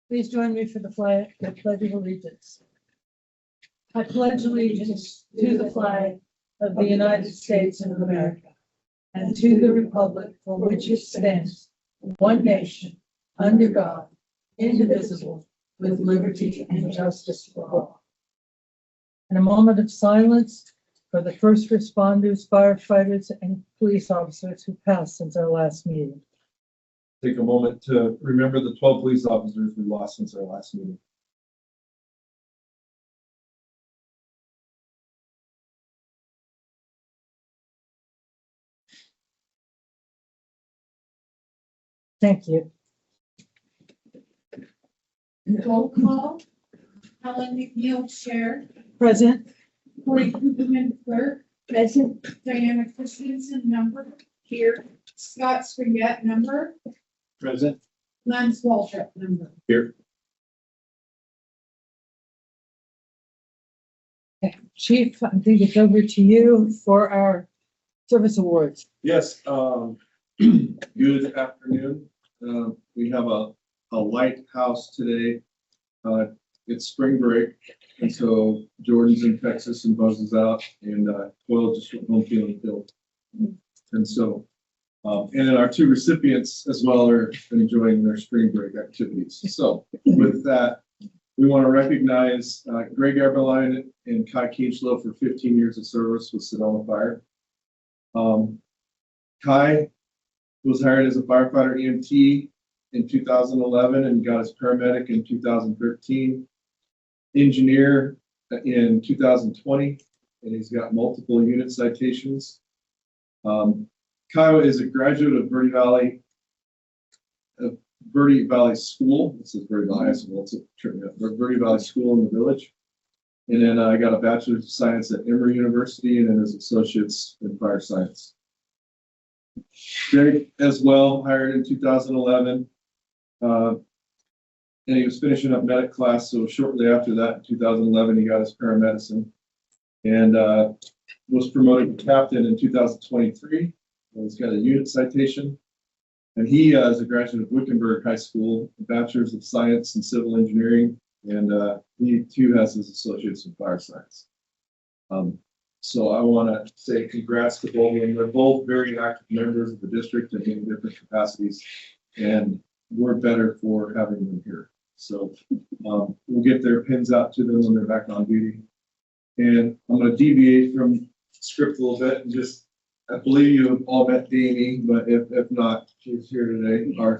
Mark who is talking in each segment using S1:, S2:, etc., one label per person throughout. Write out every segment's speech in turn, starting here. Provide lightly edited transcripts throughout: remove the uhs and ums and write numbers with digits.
S1: Please join me for the flag, the pledge of allegiance. I pledge allegiance to the flag of the United States of America and to the republic for which it stands, one nation, under God, indivisible, with liberty and justice for all. And a moment of silence for the first responders, firefighters, and police officers who passed since our last meeting.
S2: Take a moment to remember the 12 police officers we lost since our last meeting.
S1: Thank you.
S3: Roll call. Helen McNeil, Chair.
S1: Present.
S3: Corey Cooperman, Clerk. Present. Diana Christensen, Member. Here. Scott Springett, Member.
S2: Present.
S3: Lance Waltrip, Member.
S2: Here.
S1: Okay. Chief, I think it's over to you for our service awards.
S2: Yes, good afternoon. We have a lighthouse today. It's spring break, and so Jordan's in Texas and Buzz is out, and Coyle just went home feeling ill. And so, and then our two recipients as well are enjoying their spring break activities. So with that, we want to recognize Greg Eberlein and Kai Kienschlo for 15 years of service with Sedona Fire. Kai was hired as a firefighter EMT in 2011 and got his paramedic in 2013. Engineer in 2020, and he's got multiple unit citations. Kai is a graduate of Verde Valley School. This is Verde Valley High School. It's Verde Valley School in the village. And then I got a bachelor's of science at Emory University, and then his associates in fire science. Greg as well, hired in 2011. And he was finishing up medic class, so shortly after that, in 2011, he got his paramedicine and was promoted to captain in 2023. He's got a unit citation, and he is a graduate of Wickenburg High School, a bachelor's of science and civil engineering, and he too has his associates in fire science. So I want to say congrats to both of them. They're both very active members of the district and in different capacities, and we're better for having them here. So we'll get their pins out to them when they're back on duty. And I'm going to deviate from script a little bit and just, I believe you have all met Damie, but if not, she's here today. I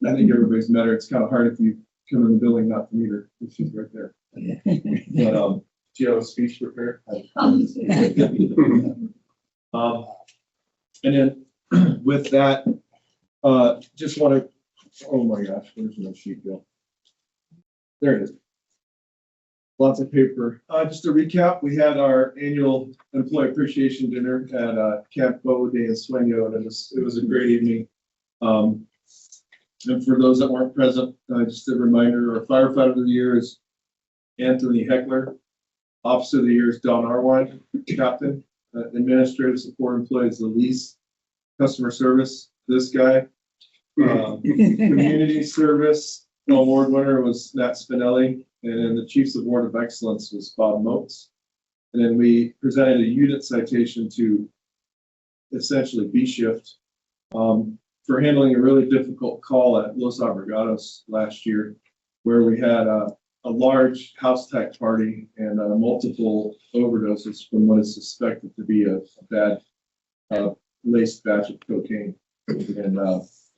S2: think everybody's met her. It's kind of hard if you come in the building not to meet her. She's right there. But do you have a speech prepared? And then with that, just want to, oh my gosh, where's my sheet go? There it is. Lots of paper. Just to recap, we had our annual employee appreciation dinner at Camp Bow Day in Sueño, and it was a great evening. And for those that weren't present, just a reminder, our firefighter of the year is Anthony Heckler. Officer of the year is Don Arwine, captain. Administrative support employee is Elise. Customer service, this guy. Community service award winner was Nat Spinelli, and then the Chiefs Award of Excellence was Bob Motes. And then we presented a unit citation to essentially B Shift for handling a really difficult call at Los Abregados last year, where we had a large house type party and multiple overdoses from what is suspected to be a bad laced batch of cocaine. And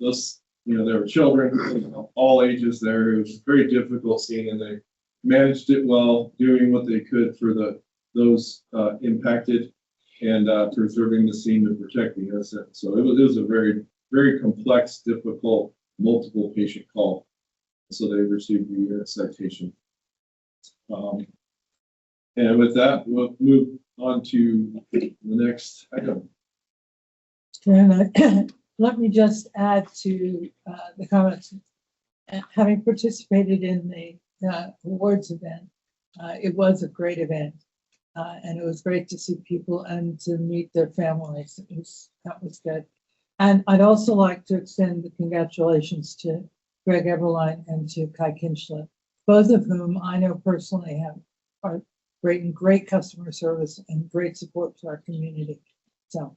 S2: those, there were children, all ages there. It was a very difficult scene, and they managed it well, doing what they could for those impacted and preserving the scene and protecting the innocent. So it was a very, very complex, difficult, multiple patient call. So they received the unit citation. And with that, we'll move on to the next item.
S1: And let me just add to the comments. Having participated in the awards event, it was a great event, and it was great to see people and to meet their families. That was good. And I'd also like to extend the congratulations to Greg Eberline and to Kai Kinchler, both of whom I know personally are great customer service and great support to our community. So,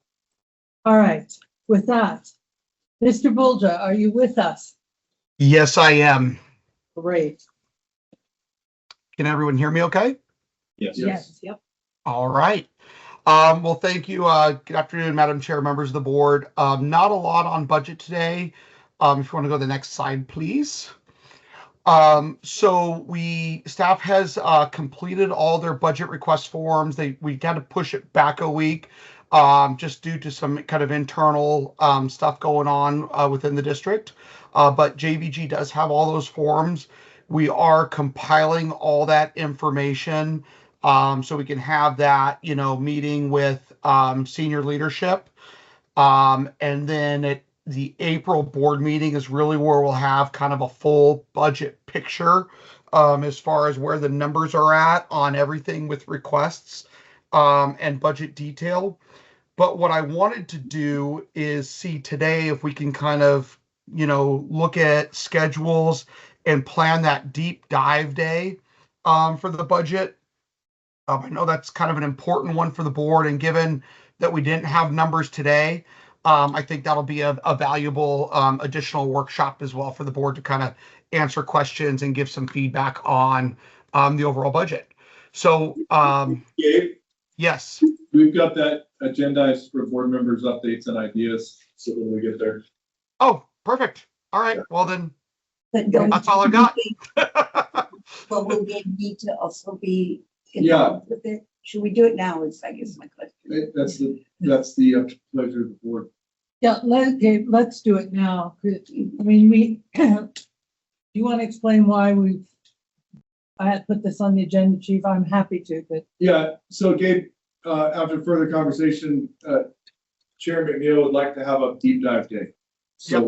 S1: all right, with that, Mr. Bulger, are you with us?
S4: Yes, I am.
S1: Great.
S4: Can everyone hear me okay?
S1: Yes. Yep.
S4: All right. Well, thank you. Good afternoon, Madam Chair, members of the board. Not a lot on budget today. If you want to go to the next slide, please. So staff has completed all their budget request forms. We had to push it back a week just due to some kind of internal stuff going on within the district. But JVG does have all those forms. We are compiling all that information so we can have that, meeting with senior leadership. And then the April board meeting is really where we'll have kind of a full budget picture as far as where the numbers are at on everything with requests and budget detail. But what I wanted to do is see today if we can kind of, look at schedules and plan that deep dive day for the budget. I know that's kind of an important one for the board, and given that we didn't have numbers today, I think that'll be a valuable additional workshop as well for the board to kind of answer questions and give some feedback on the overall budget. So,
S2: Gabe,
S4: yes.
S2: we've got that agendized for board members' updates and ideas. So when we get there.
S4: Oh, perfect. All right. Well, then
S5: But don't
S4: that's all I got.
S5: But will they need to also be
S2: Yeah.
S5: involved with it? Should we do it now? Is I guess my question.
S2: That's the pleasure of the board.
S1: Yeah, let's do it now. I mean, you want to explain why I had put this on the agenda, Chief? I'm happy to, but.
S2: Yeah, so Gabe, after further conversation, Chair McNeil would like to have a deep dive day. So
S4: Yep.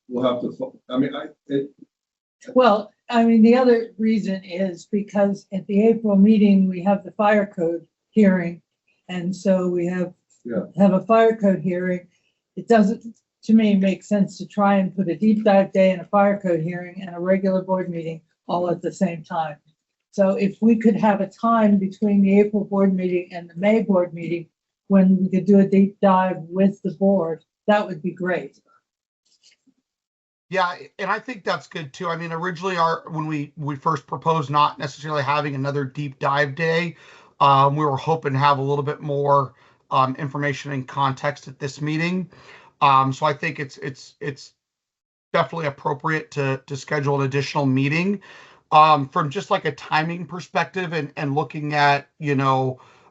S2: we'll have to, I mean,
S1: Well, I mean, the other reason is because at the April meeting, we have the fire code hearing. And so we have a fire code hearing. It doesn't, to me, make sense to try and put a deep dive day and a fire code hearing and a regular board meeting all at the same time. So if we could have a time between the April board meeting and the May board meeting when we could do a deep dive with the board, that would be great.
S4: Yeah, and I think that's good too. I mean, originally when we first proposed not necessarily having another deep dive day, we were hoping to have a little bit more information and context at this meeting. So I think it's definitely appropriate to schedule an additional meeting. From just like a timing perspective and looking at,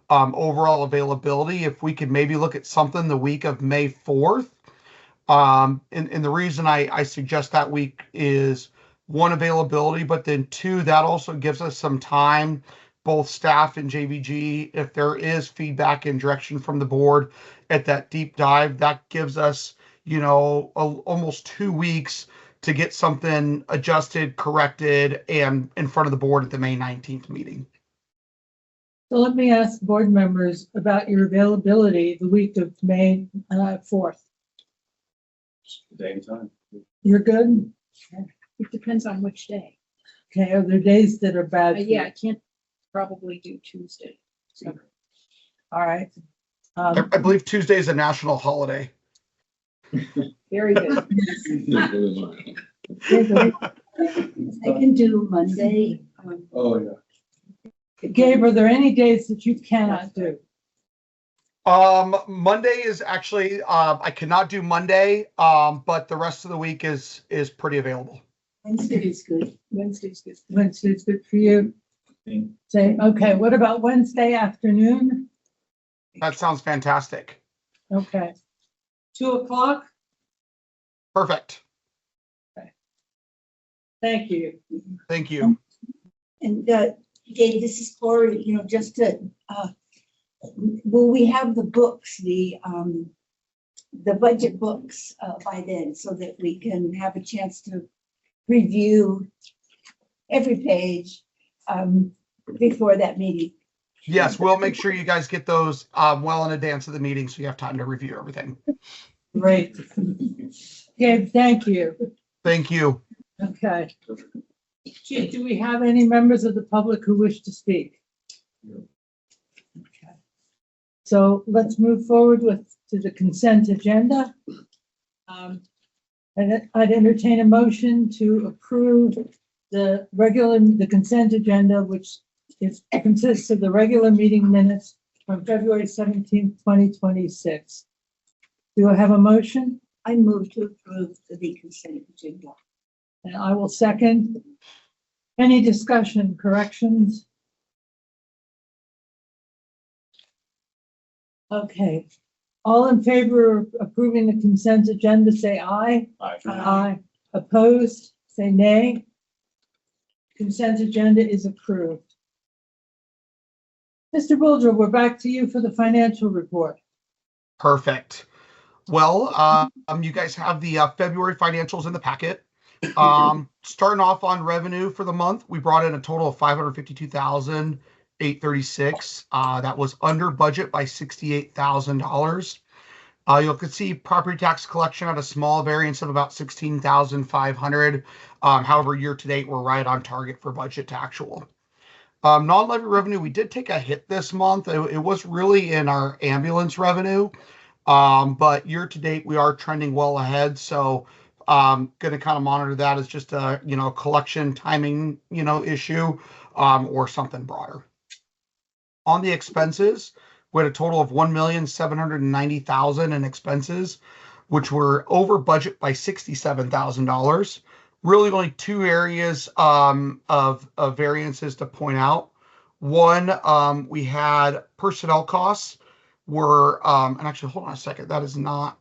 S4: overall availability, if we could maybe look at something the week of May 4th. And the reason I suggest that week is one, availability, but then two, that also gives us some time, both staff and JVG, if there is feedback and direction from the board at that deep dive, that gives us, almost 2 weeks to get something adjusted, corrected, and in front of the board at the May 19th meeting.
S1: So let me ask board members about your availability the week of May 4th.
S2: day and time.
S1: You're good?
S6: It depends on which day.
S1: Okay, are there days that are bad? for you?
S6: Yeah, I can't probably do Tuesday. So
S1: All right.
S4: I believe Tuesday is a national holiday.
S6: very good.
S5: I can do Monday.
S2: Oh, yeah.
S1: Gabe, are there any days that you cannot do?
S4: Monday is actually, I cannot do Monday, but the rest of the week is pretty available.
S5: Wednesday is good.
S6: Wednesday's good.
S1: Wednesday's good for you? Same. Okay, what about Wednesday afternoon?
S4: That sounds fantastic.
S1: Okay. 2:00?
S4: Perfect.
S1: Thank you.
S4: Thank you.
S5: And Dave, this is Corey, just to, will we have the books, the budget books by then so that we can have a chance to review every page before that meeting?
S4: Yes, we'll make sure you guys get those well in advance of the meeting so you have time to review everything.
S1: Great. Gabe, thank you.
S4: Thank you.
S1: Okay. Chief, do we have any members of the public who wish to speak? Okay. So let's move forward to the consent agenda. And I'd entertain a motion to approve the consent agenda, which consists of the regular meeting minutes from February 17th, 2026. Do I have a motion?
S5: I move to approve the consent agenda.
S1: And I will second. Any discussion, corrections? Okay. All in favor of approving the consent agenda, say aye.
S2: Aye.
S1: Aye. Opposed, say nay. Consent agenda is approved. Mr. Boulder, we're back to you for the financial report.
S4: Perfect. Well, you guys have the February financials in the packet. Starting off on revenue for the month, we brought in a total of $552,836. That was under budget by $68,000. You can see property tax collection had a small variance of about $16,500. However, year to date, we're right on target for budget to actual. Non-levy revenue, we did take a hit this month. It was really in our ambulance revenue. But year to date, we are trending well ahead. So going to kind of monitor that as just a, collection timing, issue, or something broader. On the expenses, we had a total of $1,790,000 in expenses, which were over budget by $67,000. Really only two areas of variances to point out. One, we had personnel costs were, and actually, hold on a second, that is not,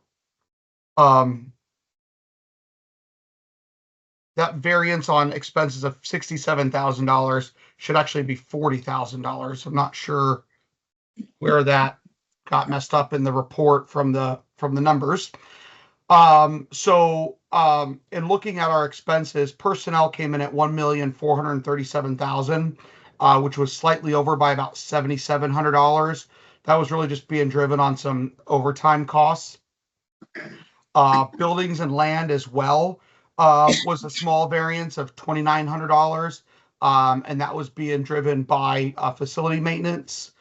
S4: that variance on expenses of $67,000 should actually be $40,000. I'm not sure where that got messed up in the report from the numbers. In looking at our expenses, personnel came in at $1,437,000, which was slightly over by about $7,700. That was really just being driven on some overtime costs. Buildings and land as well was a small variance of $2,900, and that was being driven by facility maintenance.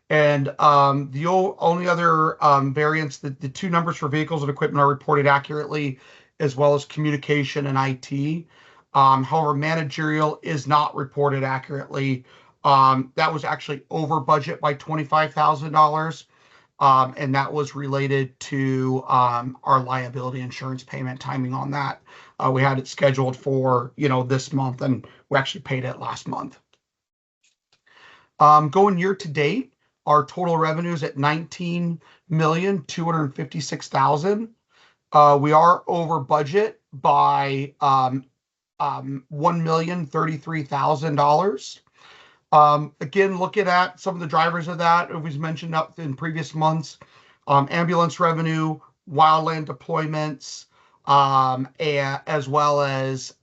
S4: And the only other variance, the two numbers for vehicles and equipment are reported accurately, as well as communication and IT. However, managerial is not reported accurately. That was actually over budget by $25,000. And that was related to our liability insurance payment timing on that. We had it scheduled for, this month, and we actually paid it last month. Going year to date, our total revenue is at $19,256,000. We are over budget by $1,033,000. Again, looking at some of the drivers of that, it was mentioned up in previous months, ambulance revenue, wildland deployments, as well as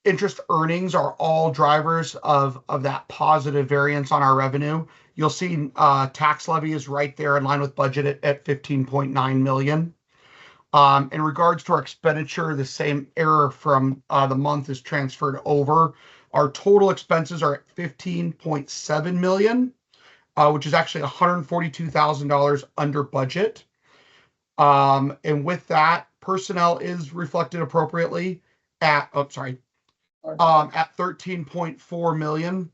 S4: interest earnings are all drivers of that positive variance on our revenue. You'll see tax levy is right there in line with budget at $15.9 million. In regards to our expenditure, the same error from the month is transferred over. Our total expenses are at $15.7 million, which is actually $142,000 under budget. And with that, personnel is reflected appropriately at $13.4 million,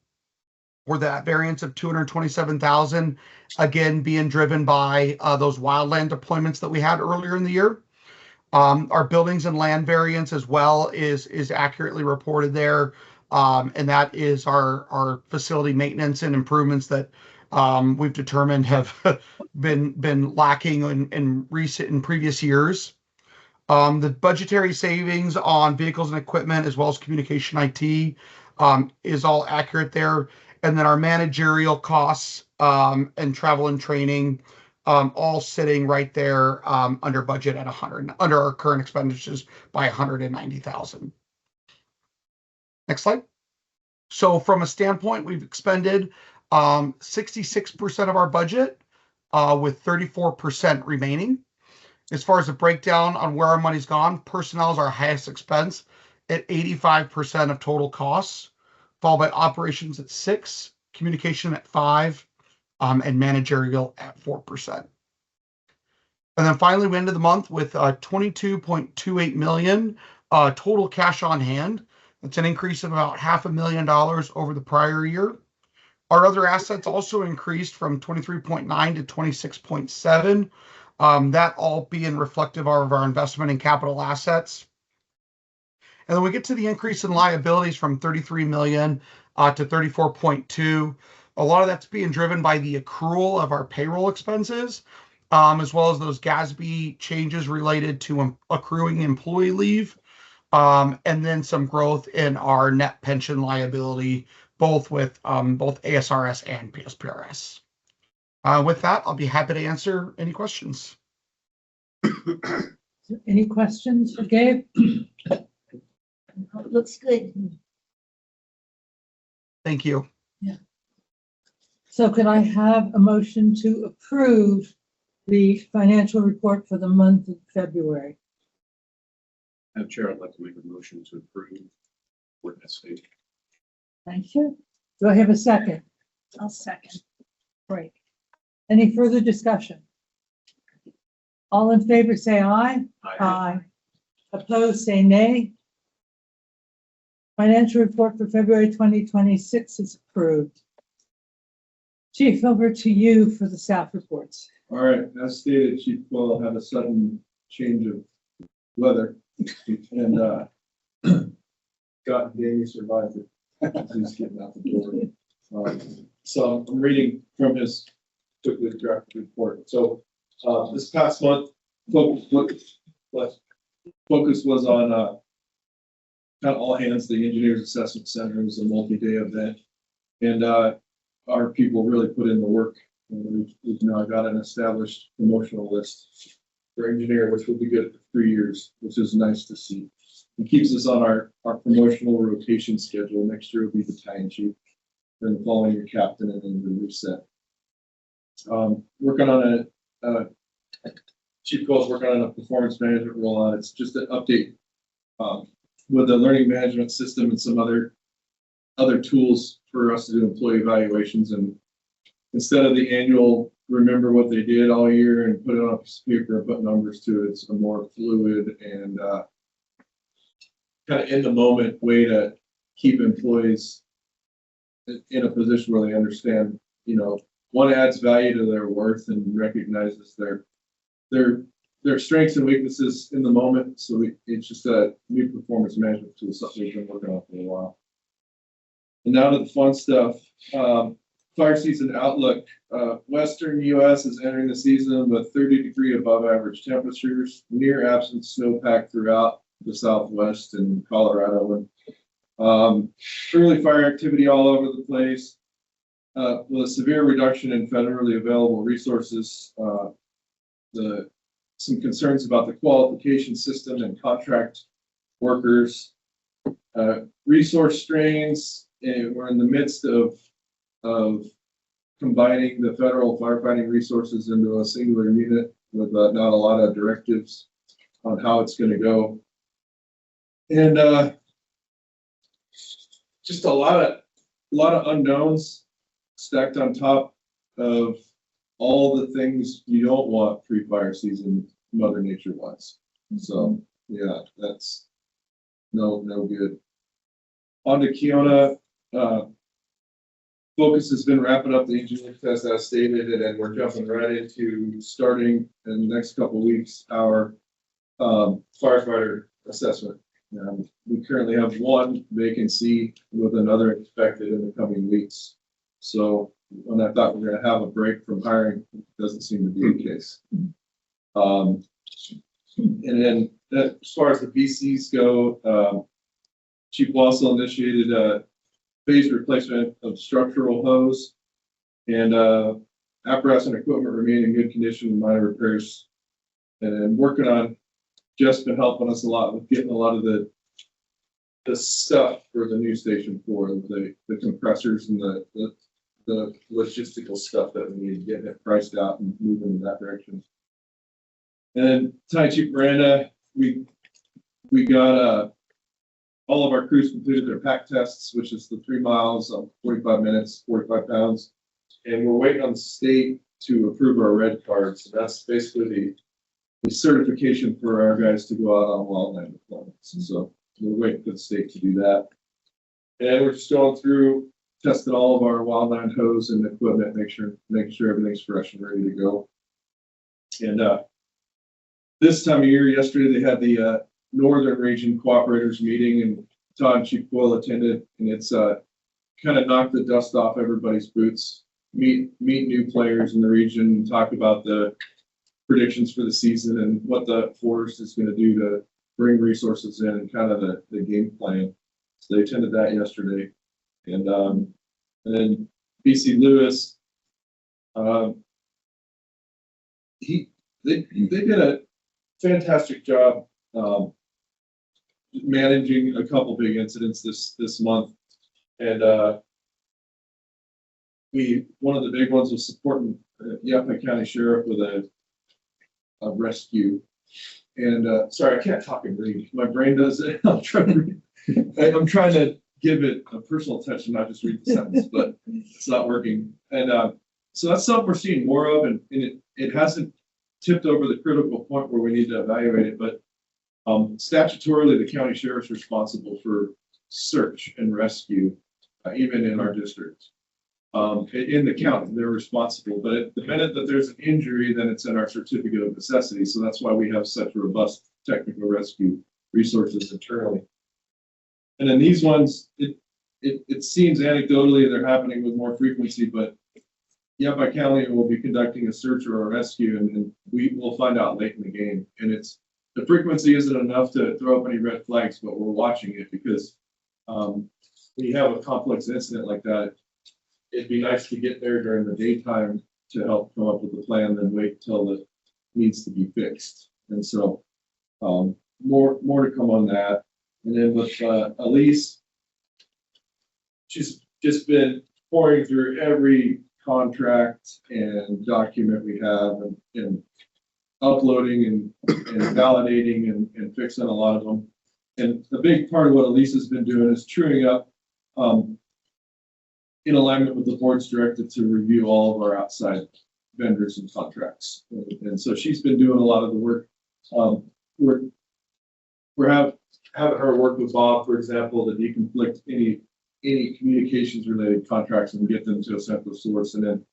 S4: or that variance of $227,000, again being driven by those wildland deployments that we had earlier in the year. Our buildings and land variance as well is accurately reported there. And that is our facility maintenance and improvements that we've determined have been lacking in previous years. The budgetary savings on vehicles and equipment, as well as communication IT, is all accurate there. And then our managerial costs and travel and training, all sitting right there under budget at under our current expenditures by $190,000. Next slide. So from a standpoint, we've expended 66% of our budget with 34% remaining. As far as the breakdown on where our money's gone, personnel is our highest expense at 85% of total costs, followed by operations at 6%, communication at 5%, and managerial at 4%. And then finally, we ended the month with 22.28 million total cash on hand. That's an increase of about $500,000 over the prior year. Our other assets also increased from 23.9 to 26.7. That all being reflective of our investment in capital assets. And then we get to the increase in liabilities from 33 million to 34.2. A lot of that's being driven by the accrual of our payroll expenses, as well as those GASB changes related to accruing employee leave, and then some growth in our net pension liability, both with both ASRS and PSPRS. With that, I'll be happy to answer any questions.
S1: Any questions for Gabe?
S5: Looks good.
S4: Thank you.
S1: So can I have a motion to approve the financial report for the month of February?
S7: Madam Chair, I'd like to make a motion to approve what has stated.
S1: Thank you. Do I have a second?
S6: I'll second.
S1: Great. Any further discussion? All in favor, say aye. Aye. Opposed, say nay. Financial report for February 2026 is approved. Chief, over to you for the staff reports.
S2: All right, as stated, Chief Boyle had a sudden change of weather, and Scott and Danny survived it. He's getting out the door. So I'm reading from his quickly draft report. So this past month, focus was on kind of all hands. The Engineers Assessment Center was a multi-day event, and our people really put in the work. And we've now got an established promotional list for engineer, which will be good for 3 years, which is nice to see. It keeps us on our promotional rotation schedule. Next year will be battalion chief, then the following year captain, and then the reset. Working on Chief Cole's working on a performance management rollout. It's just an update with the learning management system and some other tools for us to do employee evaluations. And instead of the annual remember what they did all year and put it on a piece of paper and put numbers to it, it's a more fluid and kind of in the moment way to keep employees in a position where they understand, one adds value to their worth and recognizes their strengths and weaknesses in the moment. So it's just a new performance management tool, something we've been working on for a while. And now to the fun stuff. Fire season outlook. Western U.S. is entering the season with 30-degree above average temperatures, near absent snowpack throughout the Southwest and Colorado. And early fire activity all over the place. With a severe reduction in federally available resources, some concerns about the qualification system and contract workers, resource strains. And we're in the midst of combining the federal firefighting resources into a singular unit with not a lot of directives on how it's going to go. And just a lot of unknowns stacked on top of all the things you don't want pre-fire season, Mother Nature wise. So yeah, that's no good. On to Keona. Focus has been wrapping up the engineering test as stated, and then we're jumping right into starting in the next couple of weeks our firefighter assessment. We currently have one vacancy with another expected in the coming weeks. So when I thought we were going to have a break from hiring, it doesn't seem to be the case. And then as far as the BCs go, Chief Wassel initiated a phased replacement of structural hose, and apparatus and equipment remain in good condition with minor repairs. And working on, Jeff's been helping us a lot with getting a lot of the stuff for the new station 4, the compressors and the logistical stuff that we need to get it priced out and move in that direction. And then Ty Chief Miranda, we got, all of our crews completed their pack tests, which is the 3 miles of 45 minutes, 45 pounds. And we're waiting on the state to approve our red cards. So that's basically the certification for our guys to go out on wildland deployments. And so we're waiting for the state to do that. And we're just going through, testing all of our wildland hose and equipment, making sure everything's fresh and ready to go. And this time of year, yesterday they had the Northern Region Cooperators meeting, and Todd and Chief Boyle attended, and it's kind of knocked the dust off everybody's boots, meet new players in the region, talk about the predictions for the season and what the forest is going to do to bring resources in and kind of the game plan. So they attended that yesterday. And then BC Lewis, they did a fantastic job managing a couple big incidents this month. And one of the big ones was supporting Yapa County Sheriff with a rescue. And sorry, I can't talk and read. My brain does it. I'm trying to give it a personal touch and not just read the sentence, but it's not working. And so that's something we're seeing more of, and it hasn't tipped over the critical point where we need to evaluate it. But statutorily, the county sheriff's responsible for search and rescue, even in our district. In the county, they're responsible. But at the minute that there's an injury, then it's in our certificate of necessity. So that's why we have such robust technical rescue resources internally. And then these ones, it seems anecdotally they're happening with more frequency, but Yapa County will be conducting a search or a rescue, and we will find out late in the game. And the frequency isn't enough to throw up any red flags, but we're watching it because when you have a complex incident like that, it'd be nice to get there during the daytime to help come up with a plan than wait until it needs to be fixed. And so more to come on that. And then with Elise, she's just been pouring through every contract and document we have and uploading and validating and fixing a lot of them. And the big part of what Elise has been doing is truing up in alignment with the board's directive to review all of our outside vendors and contracts. And so she's been doing a lot of the work. We're having her work with Bob, for example, to deconflict any communications related contracts and get them to a central source. And then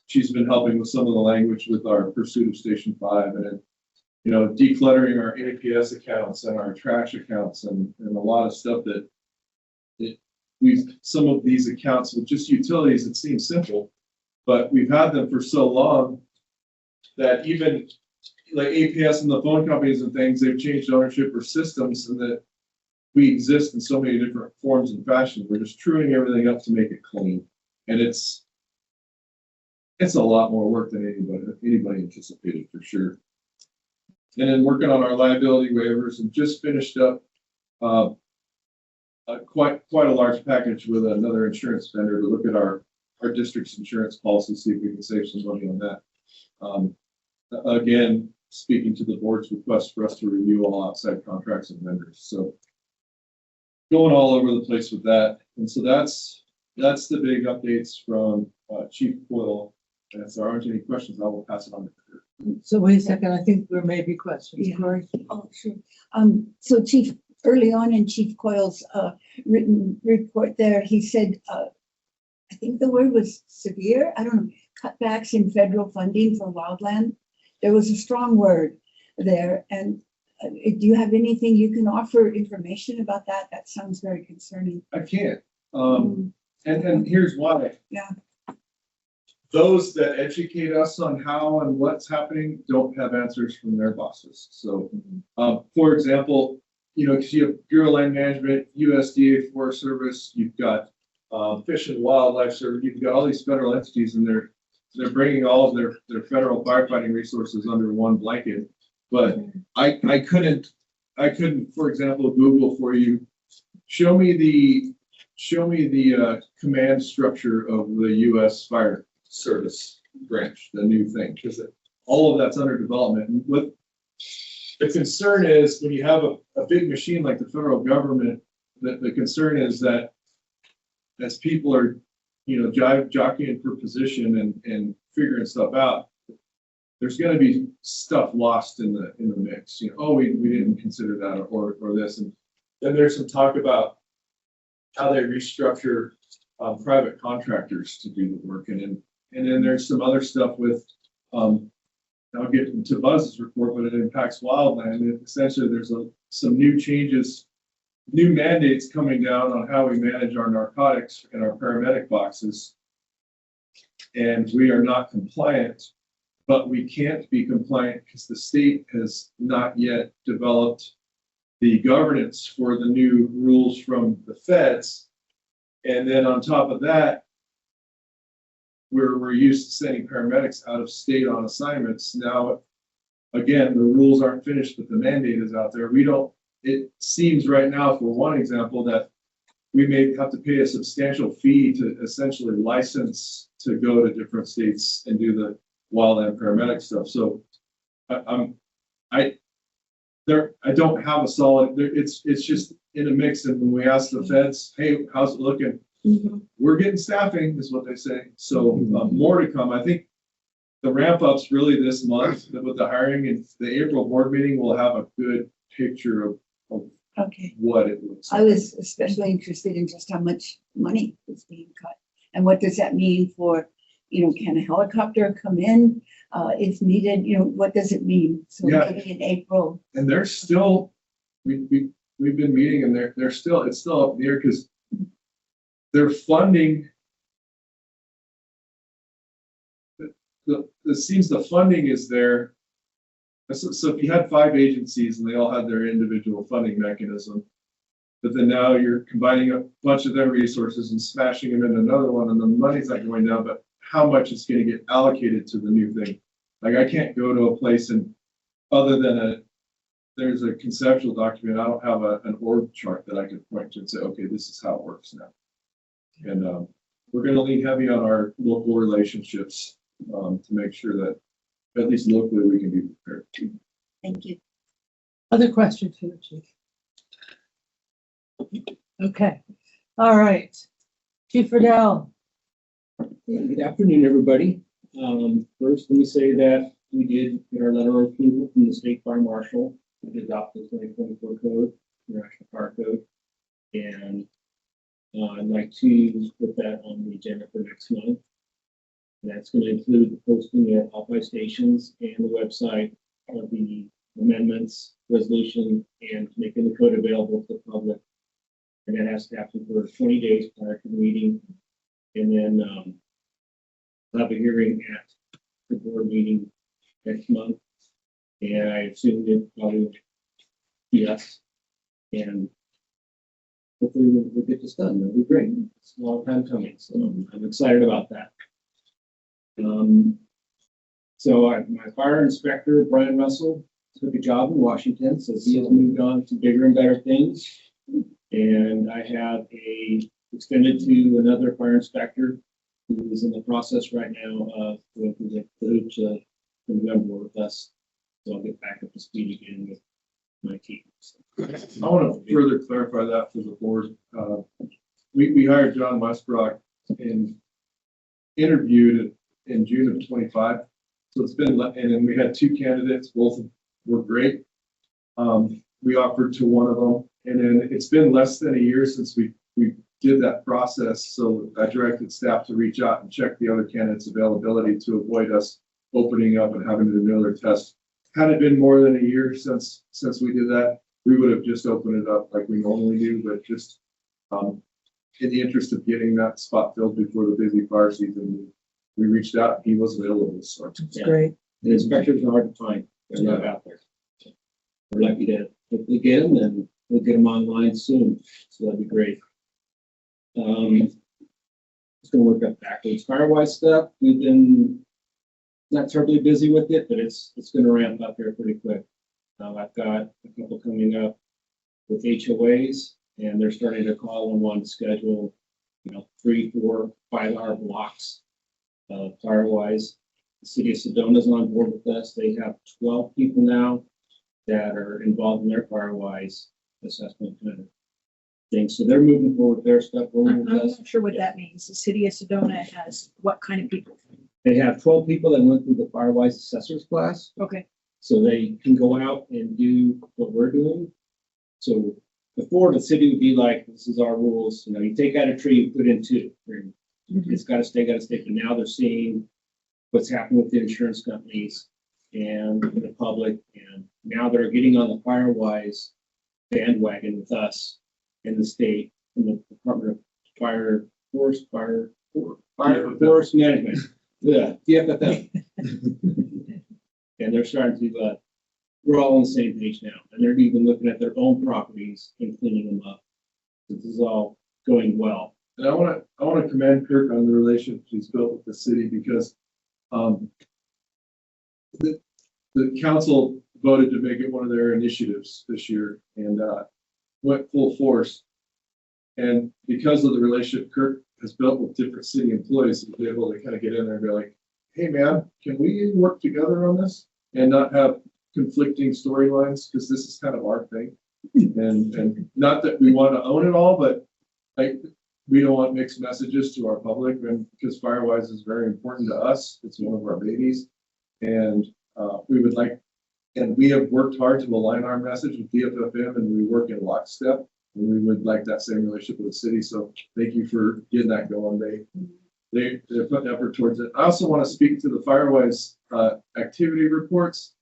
S2: she's been helping with some of the language with our pursuit of Station 5 and then, decluttering our APS accounts and our trash accounts and a lot of stuff that some of these accounts with just utilities, it seems simple, but we've had them for so long that even like APS and the phone companies and things, they've changed ownership or systems and that we exist in so many different forms and fashions. We're just truing everything up to make it clean. And it's a lot more work than anybody anticipated for sure. And then working on our liability waivers and just finished up quite a large package with another insurance vendor to look at our district's insurance policy, see if we can save some money on that. Again, speaking to the board's request for us to review all outside contracts and vendors. So going all over the place with that. And so that's the big updates from Chief Boyle. And if there aren't any questions, I will pass it on to her.
S1: So wait a second, I think there may be questions.
S5: Yeah.
S1: Corey?
S5: Oh, sure. So Chief, early on in Chief Coyle's written report there, he said, I think the word was severe, I don't know, cutbacks in federal funding for wildland. There was a strong word there. And do you have anything you can offer information about that? That sounds very concerning.
S2: I can't. And here's why.
S5: Yeah.
S2: Those that educate us on how and what's happening don't have answers from their bosses. So, for example, because you have Bureau of Land Management, USDA Forest Service, you've got Fish and Wildlife Service, you've got all these federal entities, and they're bringing all of their federal firefighting resources under one blanket. But I couldn't, for example, Google for you, show me the command structure of the U.S. Fire Service branch, the new thing, because all of that's under development. And the concern is when you have a big machine like the federal government, the concern is that as people are, jockeying for position and figuring stuff out, there's gonna be stuff lost in the mix, oh, we didn't consider that or this. And then there's some talk about how they restructure private contractors to do the work. And then there's some other stuff with, I'll get into Buzz's report, but it impacts wildland. And essentially, there's some new changes, new mandates coming down on how we manage our narcotics and our paramedic boxes. And we are not compliant, but we can't be compliant because the state has not yet developed the governance for the new rules from the feds. And then on top of that, we're used to sending paramedics out of state on assignments. Now, again, the rules aren't finished, but the mandate is out there. It seems right now, for one example, that we may have to pay a substantial fee to essentially license to go to different states and do the wildland paramedic stuff. So I don't have a solid, it's just in a mix. And when we ask the feds, hey, how's it looking? We're getting staffing is what they say. So more to come. I think the ramp up's really this month with the hiring, and the April board meeting will have a good picture of
S5: Okay.
S2: what it looks
S5: I
S2: like.
S5: was especially interested in just how much money is being cut. And what does that mean for, can a helicopter come in if needed? What does it mean? So
S2: Yeah.
S5: maybe in April.
S2: And they're still, we've been meeting, and it's still up in the air because they're funding. It seems the funding is there. So if you had 5 agencies and they all had their individual funding mechanism, but then now you're combining a bunch of their resources and smashing them in another one, and the money's not going down, but how much is going to get allocated to the new thing? Like, I can't go to a place and other than there's a conceptual document, I don't have an org chart that I could point to and say, okay, this is how it works now. And we're going to lean heavy on our local relationships to make sure that at least locally we can be prepared.
S5: Thank you.
S1: Other questions for the chief? Okay, all right. Chief Riddell.
S8: Good afternoon, everybody. First, let me say that we did get our letter of approval from the state fire marshal to adopt the 2024 code, the National Fire Code. And I'd like to put that on the agenda for next month. And that's going to include the posting at all 5 stations and the website of the amendments, resolution, and making the code available to the public. And that has to happen for 20 days prior to the meeting. And then we'll have a hearing at the board meeting next month. And I assume it probably yes. And hopefully we'll get this done. That'll be great. It's a long time coming, so I'm excited about that. My fire inspector, Brian Russell, took a job in Washington, so he has moved on to bigger and better things. And I have extended to another fire inspector who is in the process right now of going through the code to remember with us. So I'll get back up to speed again with my team. So.
S2: I want to further clarify that for the board. We hired John Westbrook and interviewed in June of 25. So it's been, and then we had 2 candidates, both were great. We offered to one of them, and then it's been less than a year since we did that process. So I directed staff to reach out and check the other candidates' availability to avoid us opening up and having to do another test. Had it been more than a year since we did that, we would have just opened it up like we normally do, but just in the interest of getting that spot filled before the busy fire season, we reached out. He was available. So
S1: That's great.
S8: The inspectors are hard to find. They're not out there. So we're lucky to hopefully get them, and we'll get them online soon. So that'd be great. Just gonna work up backwards. Firewise stuff, we've been not terribly busy with it, but it's gonna ramp up here pretty quick. I've got a couple coming up with HOAs, and they're starting to call and want to schedule, 3, 4, 5-hour blocks. Firewise, the city of Sedona is on board with us. They have 12 people now that are involved in their Firewise assessment kind of thing. So they're moving forward with their stuff. We're
S6: I'm
S8: moving with us.
S6: not sure what that means. The city of Sedona has what kind of people?
S8: They have 12 people that went through the Firewise assessors class.
S6: Okay,
S8: So they can go out and do what we're doing. So before, the city would be like, this is our rules, you know, you take out a tree, you put in two. It's gotta stay. But now they're seeing what's happening with the insurance companies and the public. And now they're getting on the Firewise bandwagon with us in the state, in the Department of Forest Management. Yeah, DFFM. And they're starting to, we're all on the same page now, and they're even looking at their own properties and cleaning them up. This is all going well.
S2: And I want to commend Kirk on the relationship he's built with the city because the council voted to make it one of their initiatives this year and went full force. And because of the relationship Kirk has built with different city employees, he's been able to kind of get in there and be like, hey man, can we work together on this and not have conflicting storylines? Because this is kind of our thing. And not that we want to own it all, but like we don't want mixed messages to our public, and because Firewise is very important to us. It's one of our babies. And we would like, and we have worked hard to align our message with DFFM, and we work in lockstep. And we would like that same relationship with the city. So thank you for getting that going. They're putting effort towards it. I also want to speak to the Firewise activity reports.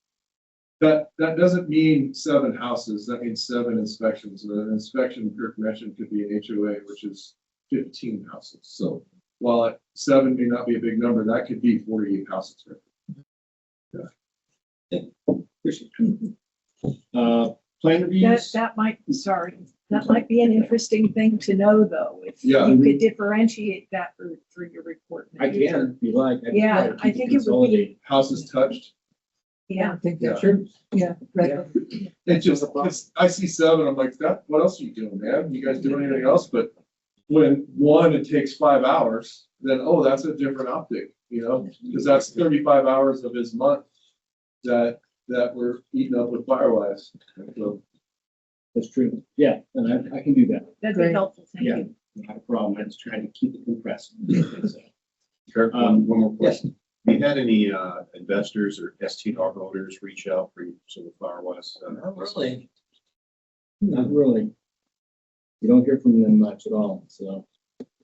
S2: That doesn't mean 7 houses. That means 7 inspections. An inspection Kirk mentioned could be an HOA, which is 15 houses. So while 7 may not be a big number, that could be 48 houses.
S8: Plan reviews.
S6: that might be an interesting thing to know, though, if
S2: Yeah.
S6: you could differentiate that for your report. in the
S8: I
S6: future.
S8: can, if you like. I
S6: Yeah,
S8: can
S6: I think it would be,
S2: Houses touched.
S6: yeah.
S1: I think
S2: Yeah.
S1: that's,
S8: Sure.
S1: yeah, right.
S2: I see 7. I'm like, what else are you doing, man? You guys doing anything else? But when it takes 5 hours, then, that's a different optic, because that's 35 hours of his month that we're eating up with Firewise. So,
S8: That's true. Yeah, and I can do that.
S6: That'd be
S1: Great.
S6: helpful, thank
S8: Yeah.
S6: you.
S8: Not a problem. I just try to keep it compressed.
S7: Kirk, one more
S8: Yes.
S7: question. Have you had any investors or STR owners reach out for you, some of Firewise?
S8: Not really. Not really. You don't hear from them much at all, so.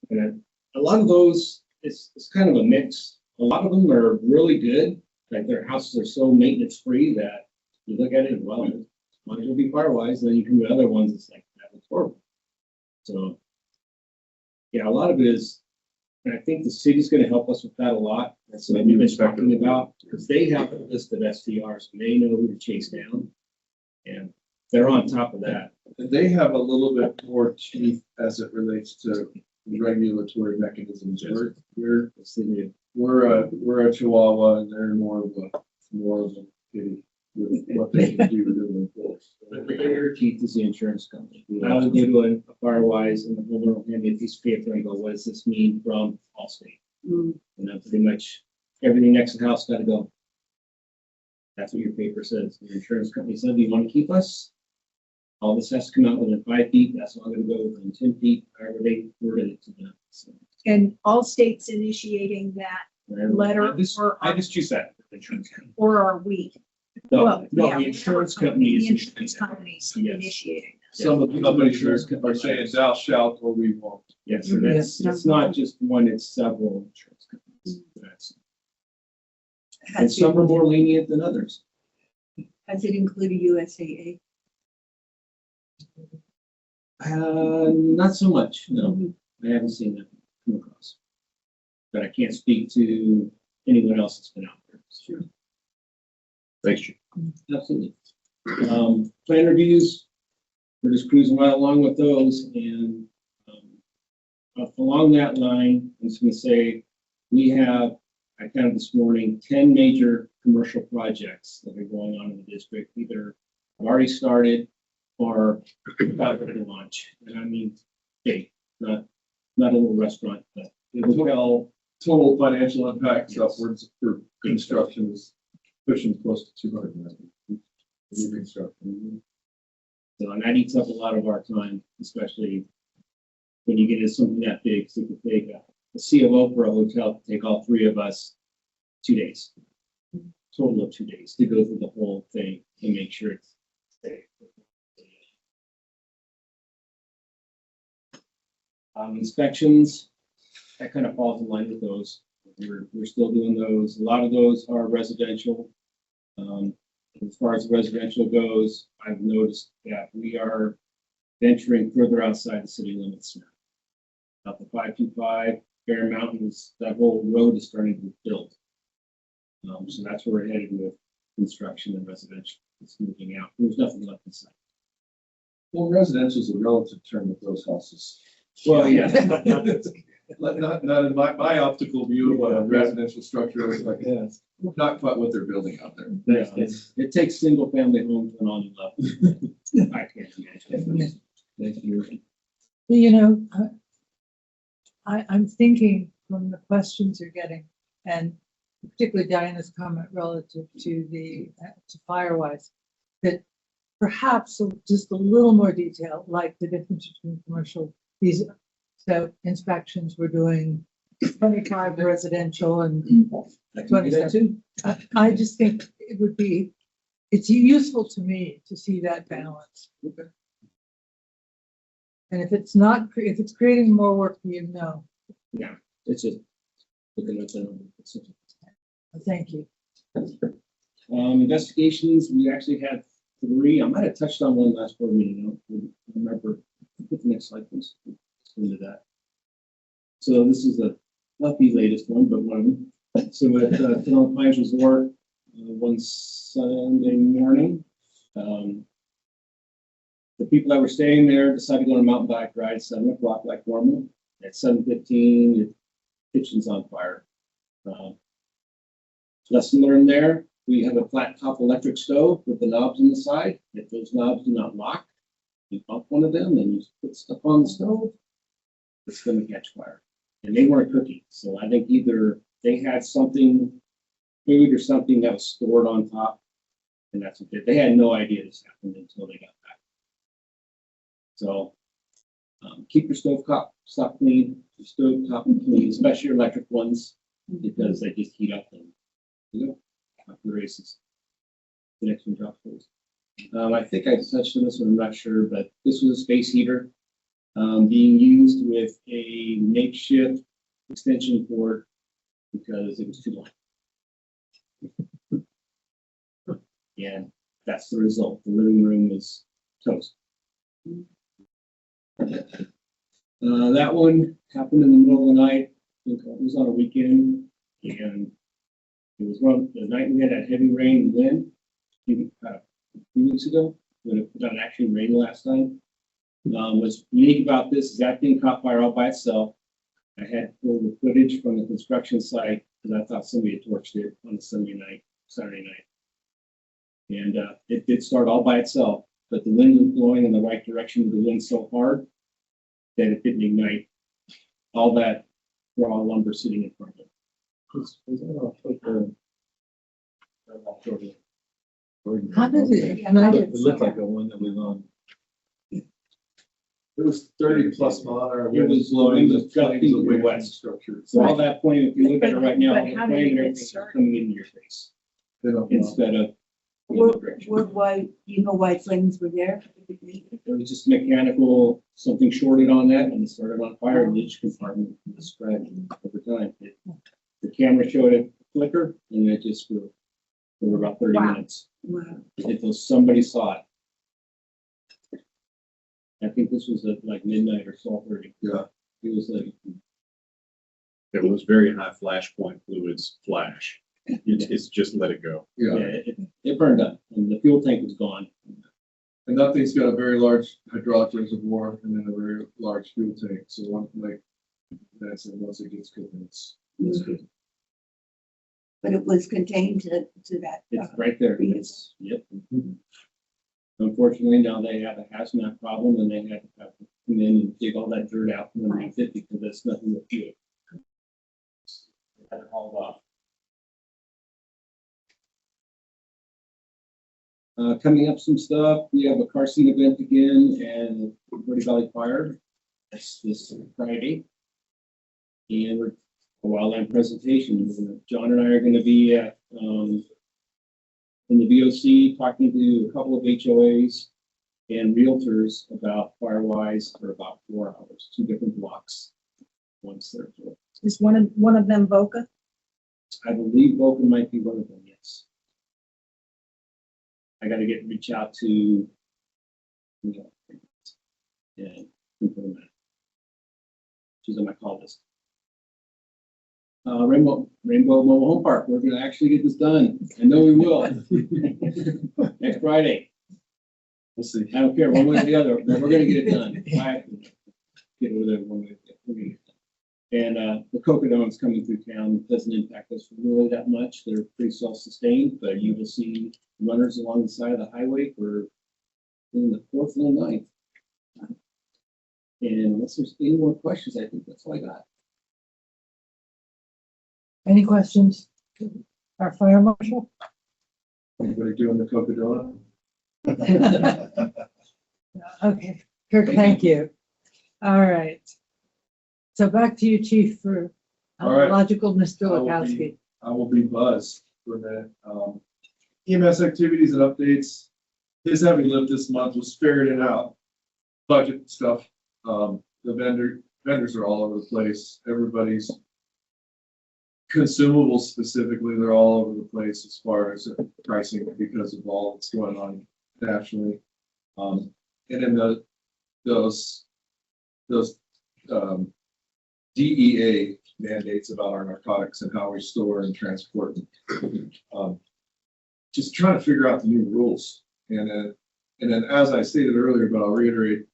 S8: And a lot of those, it's kind of a mix. A lot of them are really good, like their houses are so maintenance free that you look at it and well, might as well be Firewise, and then you come to other ones, it's like, that looks horrible. So, yeah, a lot of it is, and I think the city's gonna help us with that a lot. That's what we've been talking about, because they have a list of STRs, and they know who to chase down. And they're on top of that.
S2: they have a little bit more teeth as it relates to regulatory mechanisms. We're a Chihuahua, and they're more of a kitty with what they can do to enforce.
S8: The bigger teeth is the insurance company. I would go to a Firewise and the homeowner will hand me a piece of paper and go, what does this mean from Allstate? And then pretty much everything next to the house got to go. That's what your paper says. Your insurance company said, do you want to keep us? All this has to come out within 5 feet. That's not going to go within 10 feet, however they worded it to them. So,
S6: And all states initiating that letter
S8: I just choose that. Insurance company.
S6: or are we?
S8: No,
S6: Well,
S8: no,
S6: yeah,
S8: the insurance company
S6: The
S8: is.
S6: insurance companies
S8: Yes.
S6: initiating.
S2: Some of the companies are saying thou shalt or we won't.
S8: Yes, and it's not just one, it's several insurance companies. And
S5: Has
S8: some are
S5: it,
S8: more lenient than others.
S5: has it included USAA?
S8: Not so much, no. I haven't seen that come across. But I can't speak to anyone else that's been out there. Sure.
S7: Thanks, Chief.
S8: Absolutely. Plan reviews, we're just cruising right along with those, and along that line, I'm just gonna say, we have, I counted this morning, 10 major commercial projects that are going on in the district, either have already started or about ready to launch. And I mean, big, not a little restaurant, but a hotel.
S2: Total financial impact upwards for construction is pushing close to 200 million. New construction.
S8: So, and that eats up a lot of our time, especially when you get into something that big. So it could take a COO for a hotel to take all three of us 2 days. Total of 2 days to go through the whole thing and make sure it's safe. Inspections, that kind of falls in line with those. We're still doing those. A lot of those are residential. As far as residential goes, I've noticed that we are venturing further outside the city limits now. Out the 525, Bear Mountains, that whole road is starting to be built. So that's where we're headed with construction and residential. It's moving out. There's nothing left inside.
S2: Well, residential is a relative term with those houses.
S8: Well, yeah.
S2: Not in my optical view of what a residential structure is like, yeah, it's not quite what they're building out there.
S8: It takes single family homes and on level. I can't imagine. Thank you.
S1: You know, I'm thinking from the questions you're getting, and particularly Diana's comment relative to the, to Firewise, that perhaps just a little more detail, like the difference between commercial, these, so inspections, we're doing 25 residential and
S8: I can do that
S1: 27.
S8: too.
S1: I just think it would be, it's useful to me to see that balance.
S8: Okay.
S1: And if it's not, if it's creating more work for you, no,
S8: Yeah, it's just looking at the.
S1: thank you.
S8: Investigations, we actually had 3. I might have touched on one last board meeting. I don't remember. Put the next slide, please. Into that. So this is not the latest one, but one of them. So at Sedona Pines Resort, one Sunday morning, the people that were staying there decided to go on a mountain bike ride at 7 o'clock like normal. At 7:15, your kitchen's on fire. Lesson learned there, we have a flat top electric stove with the knobs on the side. If those knobs do not lock, you pump one of them and you put stuff on the stove, it's going to catch fire. And they weren't cooking. So I think either they had something, food or something that was stored on top. And that's what they had no idea this happened until they got back. So keep your stove top clean, your stove top clean, especially your electric ones, because they just heat up and off the races. The next one drops please. I think I touched on this one, I'm not sure, but this was a space heater being used with a makeshift extension cord because it was too long. And that's the result. The living room was toast. That one happened in the middle of the night. It was on a weekend, and it was the night we had that heavy rain and wind. A few weeks ago, when it got actually rain last time. What's unique about this is that thing caught fire all by itself. I had pulled the footage from the construction site because I thought somebody had torched it on a Saturday night. And it did start all by itself, but the wind was blowing in the right direction with the wind so hard that it didn't ignite all that raw lumber sitting in front of it.
S1: How does it ignite
S9: It looked
S1: itself?
S9: like the one that was on.
S2: It was 30+ mile.
S8: It was blowing the gusting to the west.
S2: Structure.
S8: So all that plane, if you look at it right now,
S6: But
S8: the
S6: how did
S8: plane
S6: it
S8: and
S6: get
S8: everything's
S6: started?
S8: coming into your face
S2: They don't know.
S8: instead of the other direction.
S5: Why, you know why flames were there?
S8: It was just mechanical, something shorted on that and it started on fire in each compartment and it spread over time. The camera showed it flicker and it just grew for about 30
S5: Wow.
S8: minutes
S5: Wow.
S8: until somebody saw it. I think this was at like midnight or 12:30.
S2: Yeah.
S8: It was like,
S7: It was very high flash point fluids flash. It's just let it go.
S8: yeah,
S2: Yeah,
S8: it burned up and the fuel tank was gone.
S2: and that thing's got a very large hydraulic reservoir and then a very large fuel tank. So one like that's and once it gets cooking, it's good.
S5: But it was contained to that.
S8: It's right there. It's, yep. Unfortunately, now they have a hazmat problem and they had to have to come in and dig all that dirt out underneath it because there's nothing to fuel. They had it hauled off. Coming up some stuff, we have a car scene event again and Verde Valley Fire. That's this Friday. And we're a wildland presentation. John and I are gonna be at, in the VOC, talking to a couple of HOAs and realtors about Firewise for about 4 hours, 2 different blocks. Once they're full.
S6: Is one of them Boca?
S8: I believe Vulcan might be one of them, yes. I gotta reach out to. And confirm that. She's on my call list. Rainbow Mobile Home Park, we're gonna actually get this done. I know we will. Next Friday.
S2: We'll see.
S8: I don't care one way or the other, but we're gonna get it done. I have to get over there one way. We're gonna get it done. And the Cocodone's coming through town. It doesn't impact us really that much. They're pretty self-sustained, but you will see runners along the side of the highway for in the 4th and the 9th. And unless there's any more questions, I think that's all I got.
S1: Any questions? Our fire marshal?
S2: Anybody doing the Cocodona?
S1: Okay, Kirk, thank you. All right. So back to you, Chief, for
S2: All right.
S1: logical Mr.
S2: I will be-
S1: Lukowski.
S2: I will be buzzed for a minute. EMS activities and updates. His heavy lift this month was ferreting out budget stuff. The vendors are all over the place. Everybody's consumables specifically, they're all over the place as far as pricing because of all that's going on nationally. And then those DEA mandates about our narcotics and how we store and transport them. Just trying to figure out the new rules. And then as I stated earlier, but I'll reiterate,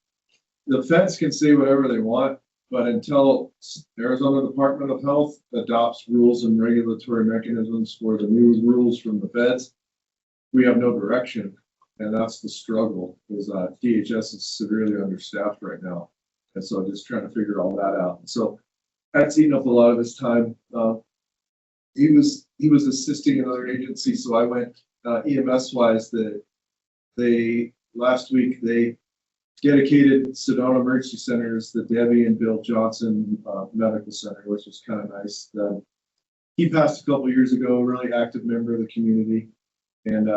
S2: the feds can say whatever they want, but until Arizona Department of Health adopts rules and regulatory mechanisms for the new rules from the feds, we have no direction. And that's the struggle, is DHS is severely understaffed right now. And so just trying to figure all that out. So that's eaten up a lot of his time. He was assisting another agency, so I went EMS wise. Last week they dedicated Sedona Emergency Centers, the Debbie and Bill Johnson Medical Center, which was kind of nice. He passed a couple years ago, a really active member of the community, and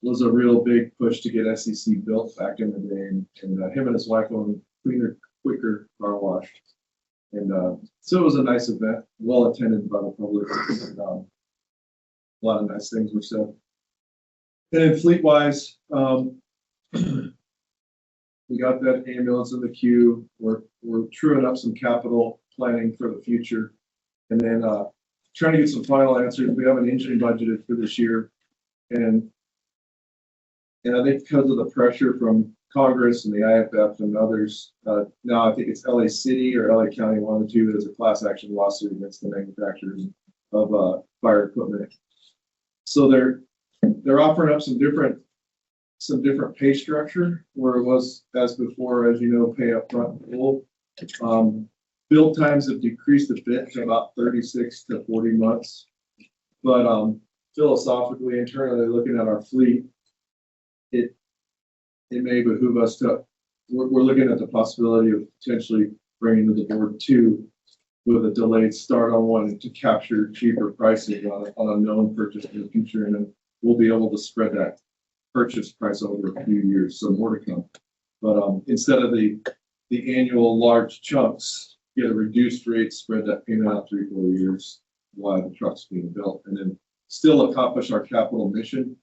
S2: was a real big push to get SEC built back in the day. And him and his wife owned Cleaner, Quicker Car Wash. And so it was a nice event, well attended by the public. And, a lot of nice things were said. And then fleet-wise, we got that ambulance in the queue. We're truing up some capital planning for the future, and then trying to get some final answers. We have an engine budgeted for this year, and I think because of the pressure from Congress and the IFF and others, now I think it's LA City or LA County, one of the two, there's a class action lawsuit against the manufacturers of fire equipment. So they're offering up some different pay structure where it was as before, as you know, pay up front and full. Build times have decreased a bit to about 36 to 40 months. But philosophically, internally looking at our fleet, it may behoove us to, we're looking at the possibility of potentially bringing to the board 2 with a delayed start on one to capture cheaper pricing on a known purchase in the future. And then we'll be able to spread that purchase price over a few years, so more to come. But instead of the annual large chunks, get a reduced rate, spread that payment out 3-4 years while the truck's being built, and then still accomplish our capital mission.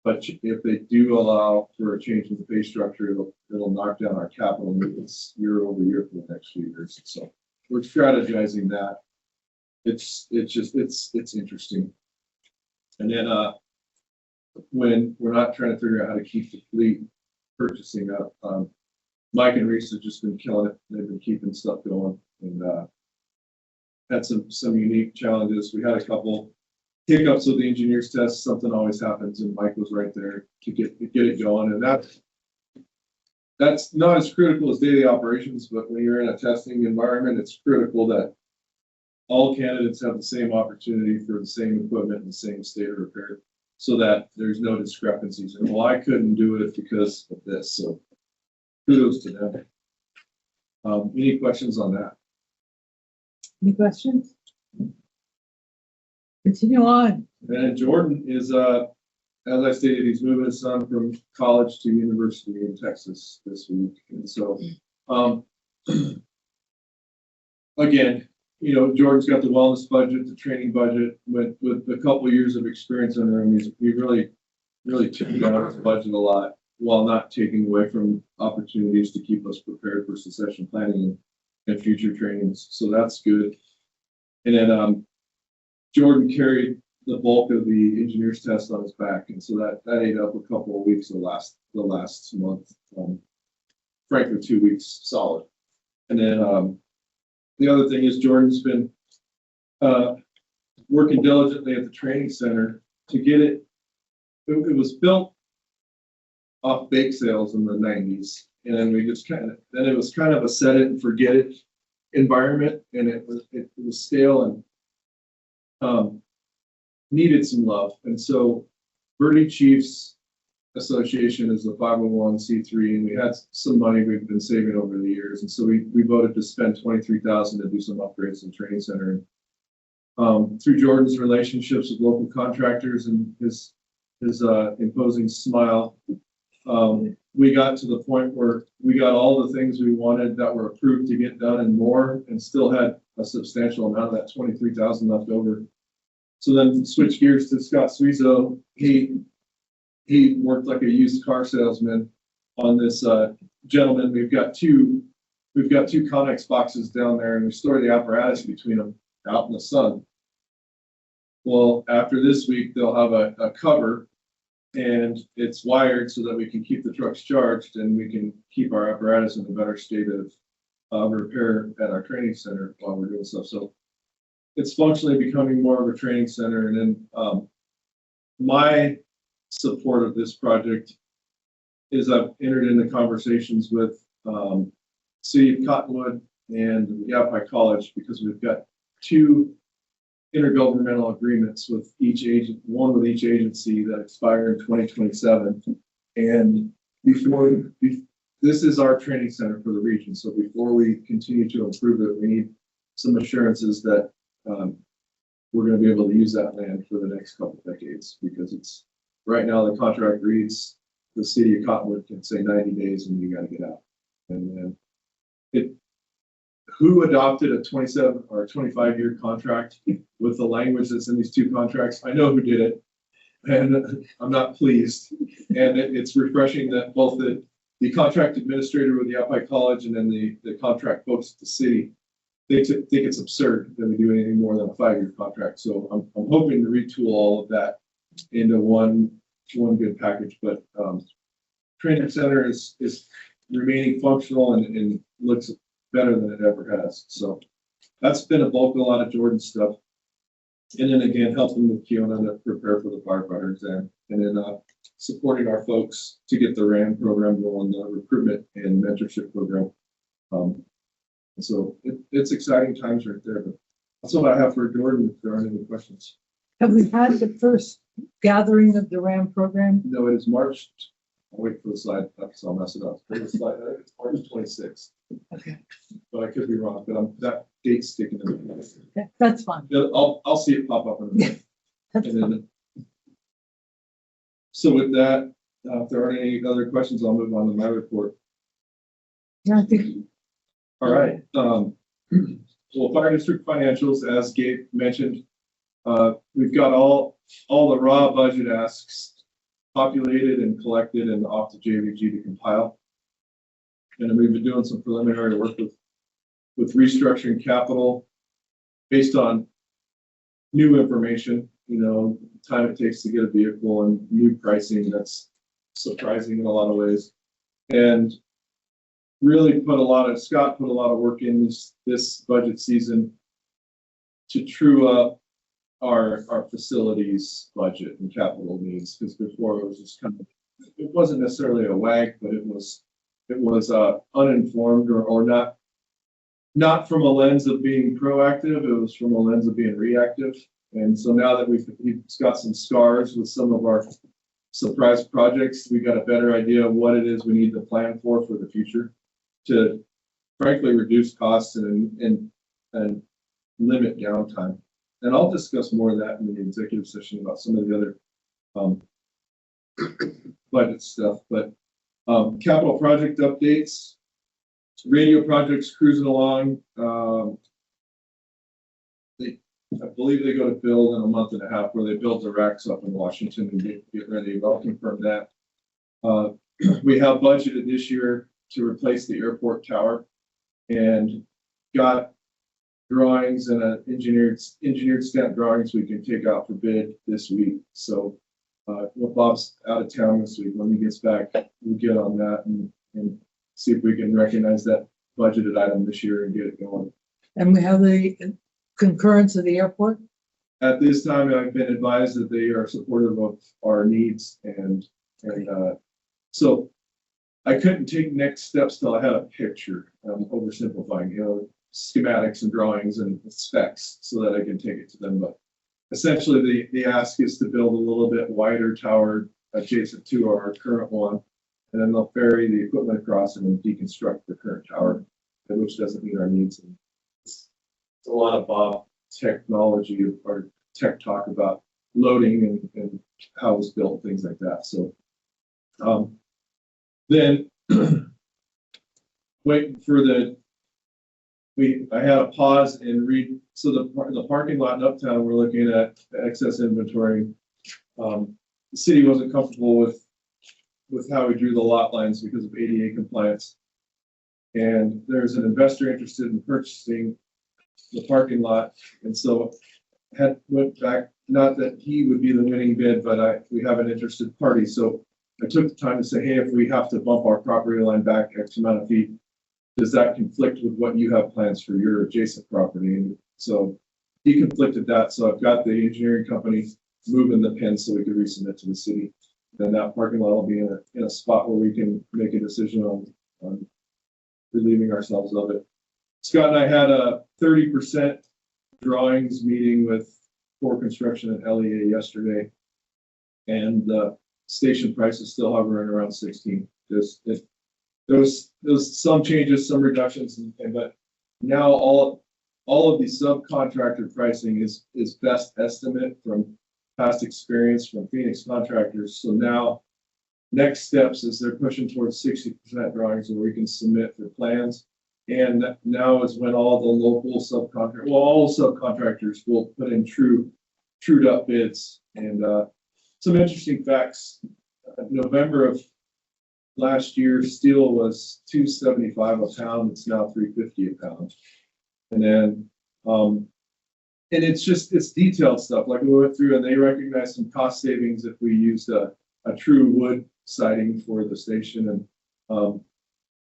S2: But if they do allow for a change in the pay structure, it'll knock down our capital needs year over year for the next few years. So we're strategizing that. It's interesting. And then when we're not trying to figure out how to keep the fleet purchasing up, Mike and Reese have just been killing it. They've been keeping stuff going, and had some unique challenges. We had a couple hiccups with the engineers test. Something always happens, and Mike was right there to get it going. And that's not as critical as daily operations, but when you're in a testing environment, it's critical that all candidates have the same opportunity for the same equipment and the same state of repair. so that there's no discrepancies. And well, I couldn't do it because of this, so kudos to them. Any questions on that?
S1: Any questions? Continue on.
S2: And Jordan is, as I stated, he's moving his son from college to university in Texas this week. And so, again, you know, Jordan's got the wellness budget, the training budget, with a couple of years of experience under him. He really took down his budget a lot while not taking away from opportunities to keep us prepared for succession planning and future trainings. So that's good. And then Jordan carried the bulk of the engineer's test on his back, and so that ate up a couple of weeks the last month. Frankly, 2 weeks solid. And then the other thing is Jordan's been working diligently at the training center to get it. It was built off bake sales in the 90s, and then it was kind of a set it and forget it environment, and it was stale and needed some love. And so Verde Chiefs Association is a 501c3, and we had some money we've been saving over the years, and so we voted to spend $23,000 to do some upgrades in the training center. Through Jordan's relationships with local contractors and his imposing smile, we got to the point where we got all the things we wanted that were approved to get done and more, and still had a substantial amount of that $23,000 left over. So then switch gears to Scott Suizo. He worked like a used car salesman on this gentleman. We've got two Connex boxes down there, and we store the apparatus between them out in the sun. Well, after this week, they'll have a cover, and it's wired so that we can keep the trucks charged and we can keep our apparatus in a better state of repair at our training center while we're doing stuff. So it's functionally becoming more of a training center. And then my support of this project is I've entered into conversations with City of Cottonwood and Yavapai College, because we've got two intergovernmental agreements with one with each agency that expire in 2027. And this is our training center for the region. So before we continue to improve it, we need some assurances that we're going to be able to use that land for the next couple of decades, because it's right now the contract reads the City of Cottonwood can say 90 days and you got to get out. And who adopted a 27 or 25-year contract with the language that's in these two contracts? I know who did it, and I'm not pleased. And it's refreshing that both the contract administrator with the Yavapai College and then the contract folks at the city, they think it's absurd that we do anything more than a 5-year contract. So I'm hoping to retool all of that into one good package. But training center is remaining functional and looks better than it ever has. So that's been a bulk of a lot of Jordan stuff. And then again, helping with Kiona to prepare for the firefighter exam, and then supporting our folks to get the RAM program going, the recruitment and mentorship program. So it's exciting times right there. But that's what I have for Jordan, if there aren't any questions.
S1: Have we had the first gathering of the RAM program?
S2: No, it is March. I'll wait for the slide, so I'll mess it up. It's March 26th.
S1: Okay,
S2: But I could be wrong, but that date's sticking in my head.
S1: okay, that's fine.
S2: Yeah, I'll see it pop up in a minute.
S1: That's
S2: And
S1: fine.
S2: then, so with that, if there aren't any other questions, I'll move on to my report.
S1: Yeah, I think,
S2: All right. Well, fire district financials, as Gabe mentioned, we've got all the raw budget asks populated and collected and off to JVG to compile. And then we've been doing some preliminary work with restructuring capital based on new information, time it takes to get a vehicle and new pricing that's surprising in a lot of ways. And really Scott put a lot of work in this budget season to true up our facilities budget and capital needs, because before it was just it wasn't necessarily a wag, but it was uninformed or not from a lens of being proactive. It was from a lens of being reactive. And so now that he's got some scars with some of our surprise projects, we got a better idea of what it is we need to plan for the future to frankly reduce costs and limit downtime. And I'll discuss more of that in the executive session about some of the other budget stuff, but capital project updates, radio projects cruising along. I believe they go to build in a month and a half, where they build the racks up in Washington and get ready. I'll confirm that. We have budgeted this year to replace the airport tower and got drawings and engineered stamp drawings we can take out for bid this week. So well, Bob's out of town this week. When he gets back, we'll get on that and see if we can recognize that budgeted item this year and get it going.
S1: And we have the concurrence of the airport.
S2: At this time, I've been advised that they are supportive of our needs and so I couldn't take next steps till I had a picture. I'm oversimplifying, schematics and drawings and specs so that I can take it to them. But essentially the ask is to build a little bit wider tower adjacent to our current one. And then they'll ferry the equipment across and then deconstruct the current tower, which doesn't meet our needs. And it's a lot of Bob technology or tech talk about loading and how it's built, things like that. So then waiting for I had a pause and read. So the parking lot in Uptown, we're looking at excess inventory. The city wasn't comfortable with how we drew the lot lines because of ADA compliance. And there's an investor interested in purchasing the parking lot. And so went back, not that he would be the winning bid, but we have an interested party. So I took the time to say, hey, if we have to bump our property line back X amount of feet, does that conflict with what you have plans for your adjacent property? And so he conflicted that. So I've got the engineering company moving the pin so we could resubmit to the city. Then that parking lot will be in a spot where we can make a decision on relieving ourselves of it. Scott and I had a 30% drawings meeting with Core Construction and LEA yesterday, and the station price is still hovering around 16. There's some changes, some reductions, but now all of the subcontractor pricing is best estimate from past experience from Phoenix contractors. So now next steps is they're pushing towards 60% drawings where we can submit for plans. And now is when all the local all subcontractors will put in trued up bids. And some interesting facts. November of last year, steel was $275 a pound. It's now $350 a pound. And then, and it's detailed stuff. Like we went through and they recognized some cost savings if we used a true wood siding for the station. And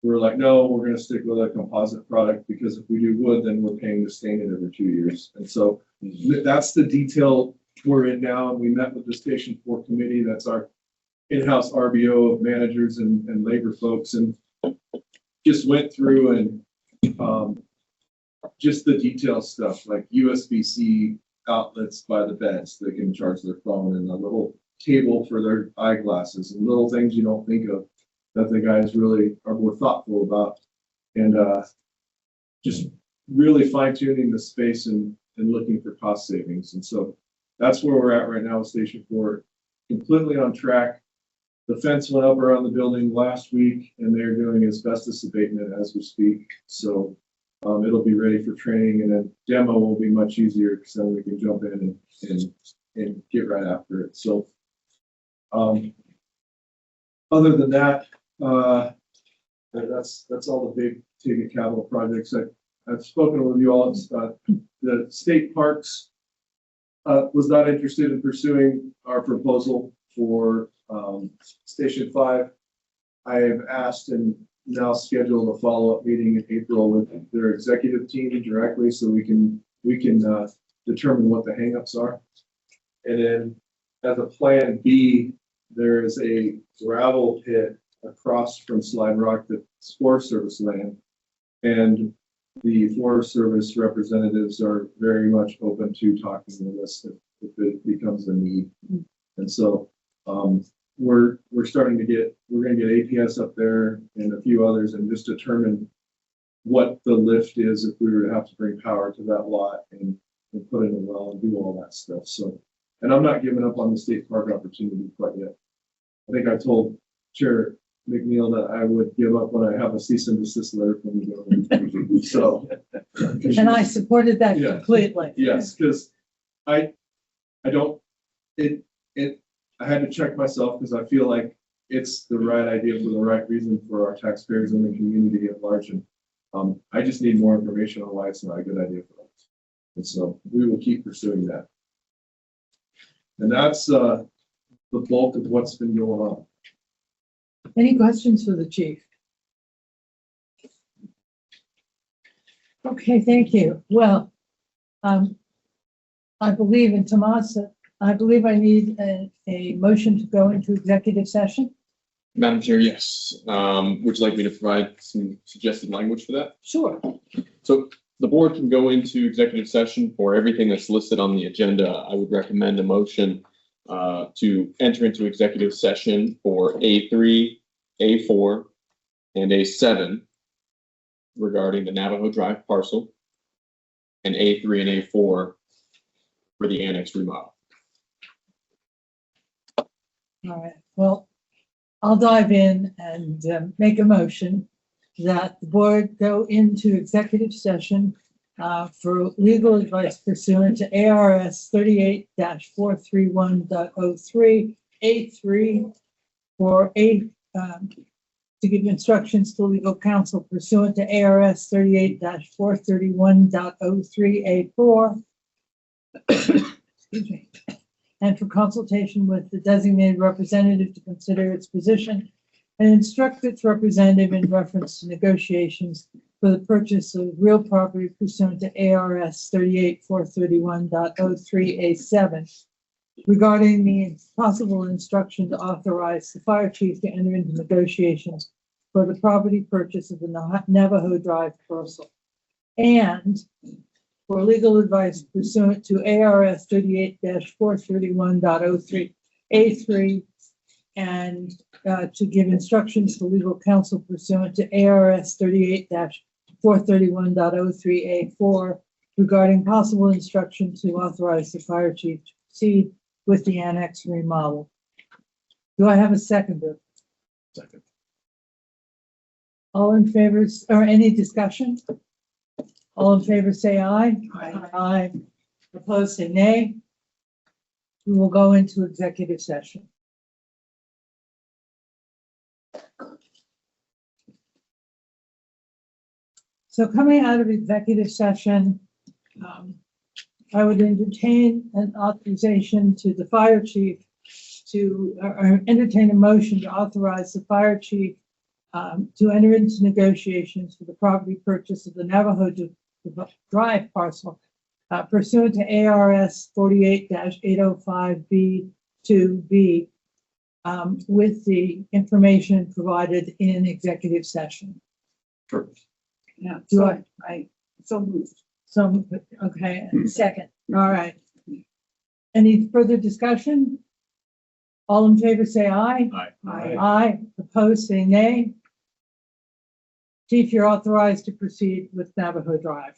S2: we're like, no, we're going to stick with a composite product because if we do wood, then we're paying to stain it every 2 years. And so that's the detail we're in now. And we met with the Station 4 committee. That's our in-house RBO of managers and labor folks, and just went through and just the detail stuff like USB-C outlets by the beds they can charge their phone, and a little table for their eyeglasses, and little things you don't think of that the guys really are more thoughtful about, and just really fine-tuning the space and looking for cost savings. And so that's where we're at right now with Station 4, completely on track. The fence went up around the building last week, and they're doing asbestos abatement as we speak. So it'll be ready for training, and then demo will be much easier because then we can jump in and get right after it. So other than that, that's all the big ticket capital projects. I've spoken with you all. The state parks was not interested in pursuing our proposal for Station 5. I have asked and now scheduled a follow-up meeting in April with their executive team directly so we can determine what the hangups are. And then as a plan B, there is a gravel pit across from Slide Rock that's Forest Service land. And the Forest Service representatives are very much open to talking with us if it becomes a need. And so, we're gonna get APS up there and a few others and just determine what the lift is if we were to have to bring power to that lot and put in a well and do all that stuff. So, and I'm not giving up on the state park opportunity quite yet. I think I told Chair McNeil that I would give up when I have a cease and desist letter from the government. So.
S1: And I supported that
S2: Yeah.
S1: completely.
S2: Yes, because I don't, I had to check myself because I feel like it's the right idea for the right reason for our taxpayers and the community at large. And I just need more information on why it's not a good idea for us. And so we will keep pursuing that. And that's the bulk of what's been going on.
S1: Any questions for the chief? Okay, thank you. Well, I believe in Tomasa, I believe I need a motion to go into executive session.
S9: Madam Chair, yes. Would you like me to provide some suggested language for that?
S1: Sure.
S9: So the board can go into executive session for everything that's listed on the agenda. I would recommend a motion to enter into executive session for A3, A4, and A7 regarding the Navajo Drive parcel, and A3 and A4 for the annex remodel.
S1: All right, well, I'll dive in and make a motion that the board go into executive session for legal advice pursuant to ARS 38-431.03, A3, for to give instructions to legal counsel pursuant to ARS 38-431.03, A4. Excuse me. And for consultation with the designated representative to consider its position and instruct its representative in reference to negotiations for the purchase of real property pursuant to ARS 38-431.03, A7, regarding the possible instruction to authorize the fire chief to enter into negotiations for the property purchase of the Navajo Drive parcel, and for legal advice pursuant to ARS 38-431.03, A3, and to give instructions to legal counsel pursuant to ARS 38-431.03, A4, regarding possible instruction to authorize the fire chief to proceed with the annex remodel. Do I have a seconder?
S7: Second.
S1: All in favor, or any discussion? All in favor, say aye. Aye. Opposed, say nay. We will go into executive session. So coming out of executive session, I would entertain an authorization to the fire chief to, or entertain a motion to authorize the fire chief to enter into negotiations for the property purchase of the Navajo Drive parcel pursuant to ARS 48-805B2B with the information provided in executive session.
S9: Sure.
S6: Yeah,
S1: Do
S6: so
S1: I,
S6: so moved.
S1: so, okay, second, all right. Any further discussion? All in favor, say aye.
S7: Aye.
S1: Aye. Opposed, say nay. Chief, you're authorized to proceed with Navajo Drive.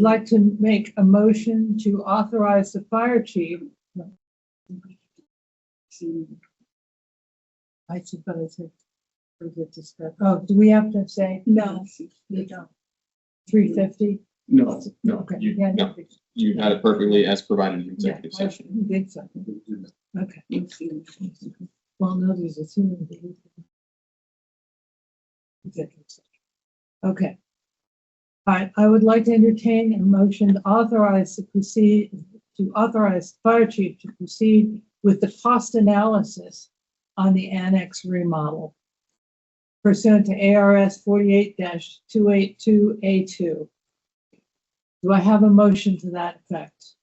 S1: Like to make a motion to authorize the fire chief. I suppose it. Oh, do we have to say?
S6: No.
S1: You don't. 350?
S9: No,
S1: Okay.
S9: you,
S1: Yeah,
S9: no, you had it perfectly as provided in executive
S1: yeah, I
S9: session.
S1: did so. Okay. Well, no, there's a human. Executive session. Okay. All right, I would like to entertain a motion to authorize the fire chief to proceed with the cost analysis on the annex remodel pursuant to ARS 48-282A2. Do I have a motion to that effect?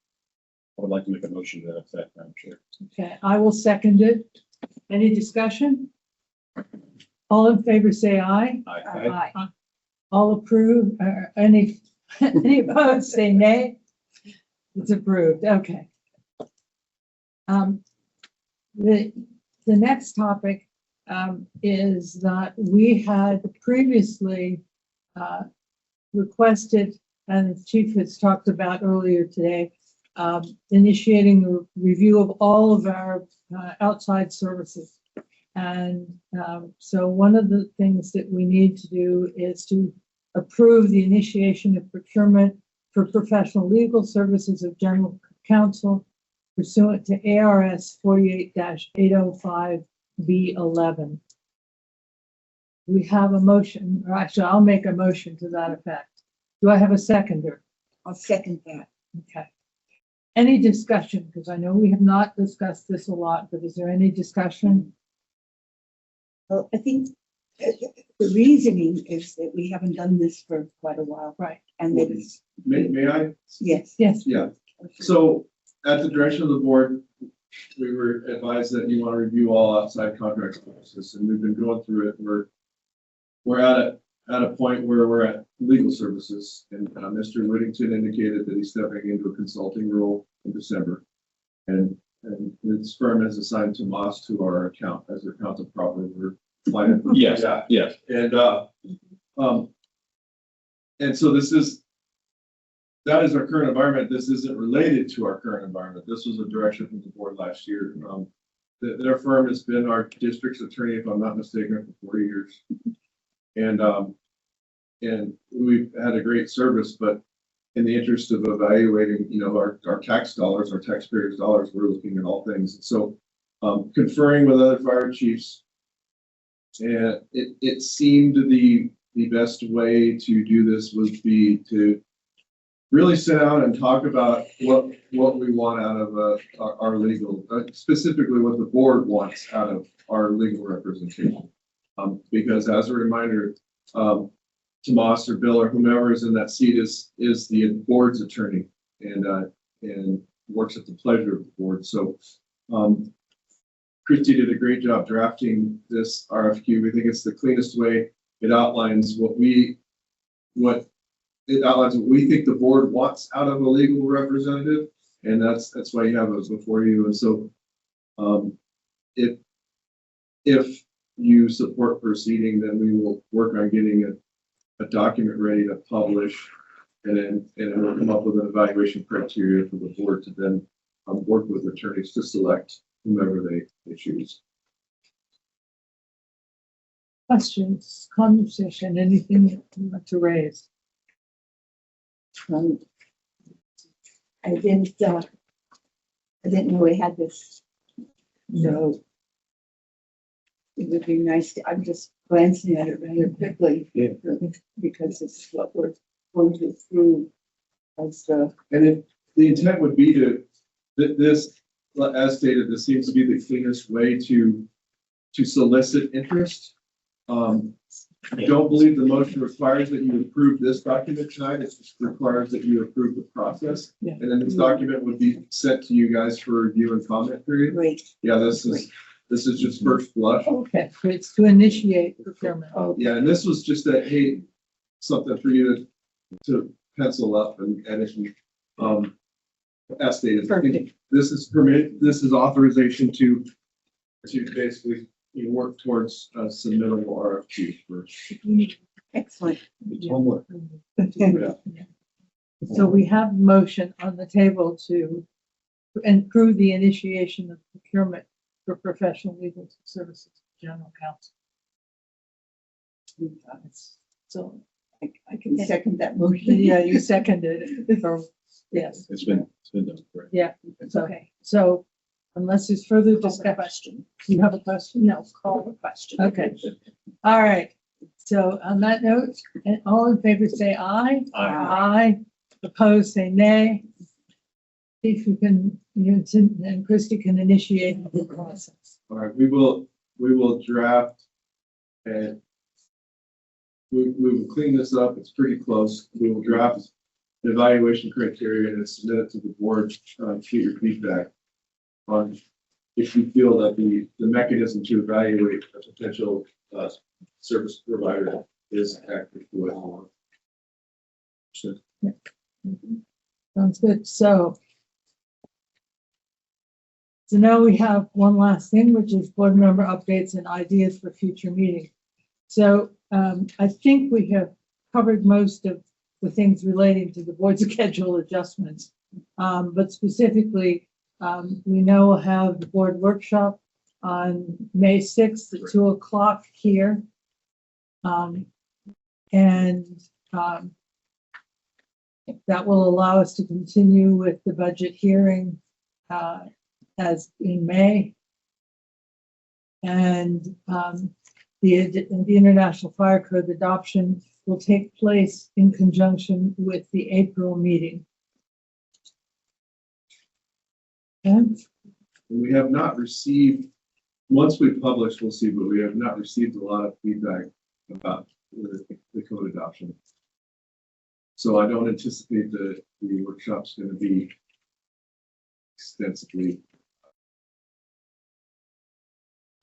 S7: I would like to make a motion to that effect, Madam Chair.
S1: Okay, I will second it. Any discussion? All in favor, say aye.
S7: I,
S6: Aye.
S1: All approve, any, any opposed, say nay. It's approved, okay. The next topic, is that we had previously, requested, and the chief has talked about earlier today, initiating a review of all of our, outside services. And so one of the things that we need to do is to approve the initiation of procurement for professional legal services of general counsel pursuant to ARS 48-805B11. We have a motion, or actually, I'll make a motion to that effect. Do I have a seconder?
S5: I'll second that.
S1: Okay. Any discussion? Because I know we have not discussed this a lot, but is there any discussion?
S5: Well, I think the reasoning is that we haven't done this for quite a while.
S1: Right.
S5: And that it's,
S2: May I?
S5: yes.
S1: Yes.
S2: Yeah. So at the direction of the board, we were advised that you want to review all outside contract services, and we've been going through it. We're at a point where we're at legal services, and Mr. Whittington indicated that he's stepping into a consulting role in December. And his firm has assigned Tomas to our account as their accountant properly. We're fine.
S9: Yes,
S2: Yeah.
S9: yes.
S2: And so that is our current environment. This isn't related to our current environment. This was a direction from the board last year. Their firm has been our district's attorney, if I'm not mistaken, for 40 years. And we've had a great service, but in the interest of evaluating, our tax dollars, our taxpayers' dollars, we're looking at all things. So conferring with other fire chiefs, and it seemed the best way to do this would be to really sit down and talk about what we want out of our legal, specifically what the board wants out of our legal representation. Because as a reminder, Tomas or Bill or whomever is in that seat is the board's attorney and works at the pleasure of the board. So Christy did a great job drafting this RFQ. We think it's the cleanest way. It outlines what we think the board wants out of a legal representative, and that's why you have us before you. And so if you support proceeding, then we will work on getting a document ready to publish, and then we'll come up with an evaluation criteria for the board to then work with attorneys to select whomever they choose.
S1: Questions, conversation, anything you want to raise?
S5: I didn't know we had this. So it would be nice to, I'm just glancing at it rather quickly.
S2: Yeah.
S5: Because this is what we're going to approve as the.
S2: And the intent would be this, as stated, this seems to be the cleanest way to solicit interest. I don't believe the motion requires that you approve this document tonight. It just requires that you approve the process.
S1: Yeah.
S2: And then this document would be sent to you guys for review and comment period.
S5: Great.
S2: Yeah, this is just first blush.
S1: Okay, so it's to initiate procurement.
S5: Oh,
S2: Yeah, and this was just something for you to pencil up and if you, as stated,
S1: Perfect.
S2: this is authorization to basically work towards submittal RFQ for.
S5: excellent.
S2: It's homework.
S5: Yeah.
S1: So we have motion on the table to improve the initiation of procurement for professional legal services, general counsel. So,
S5: I can second that motion.
S1: yeah, you seconded it, or, yes,
S7: it's been done, correct?
S1: yeah, it's okay. So unless there's further discussion,
S6: Question.
S1: you have a question?
S6: No, call the question.
S1: Okay, all right. So on that note, all in favor say aye. Aye. Opposed, say nay. If you can, and Christie can initiate the process.
S2: All right, we will draft and we will clean this up. It's pretty close. We will draft the evaluation criteria and submit it to the board to get your feedback on if you feel that the mechanism to evaluate a potential service provider is active with.
S1: Sounds good. So now we have one last thing, which is board member updates and ideas for future meetings. So I think we have covered most of the things relating to the board schedule adjustments. But specifically, we know we'll have the board workshop on May 6th at 2 o'clock here. That will allow us to continue with the budget hearing as in May. And the International Fire Code adoption will take place in conjunction with the April meeting. And
S2: We have not received, once we publish, we'll see, but we have not received a lot of feedback about the code adoption. So I don't anticipate the workshop's going to be extensively.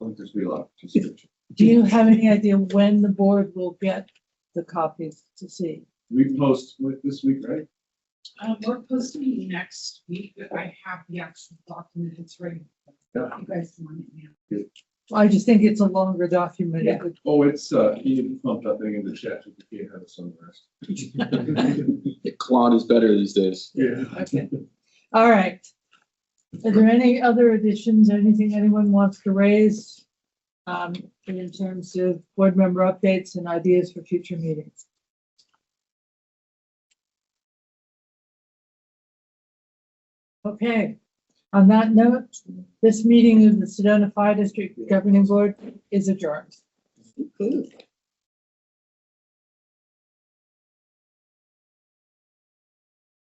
S2: I think there's going to be a lot of participation.
S1: do you have any idea when the board will get the copies to see?
S2: We post this week, right?
S3: We're posting next week, but I have the actual document. It's ready.
S2: Yeah.
S3: You guys want it now.
S1: I just think it's a longer document.
S3: Yeah.
S2: Oh, it's, you can pump that thing in the chat if you can't have it somewhere else.
S9: Claude is better these days.
S2: Yeah.
S1: Okay. All right. Are there any other additions, anything anyone wants to raise in terms of board member updates and ideas for future meetings? Okay. On that note, this meeting of the Sedona Fire District Governing Board is adjourned.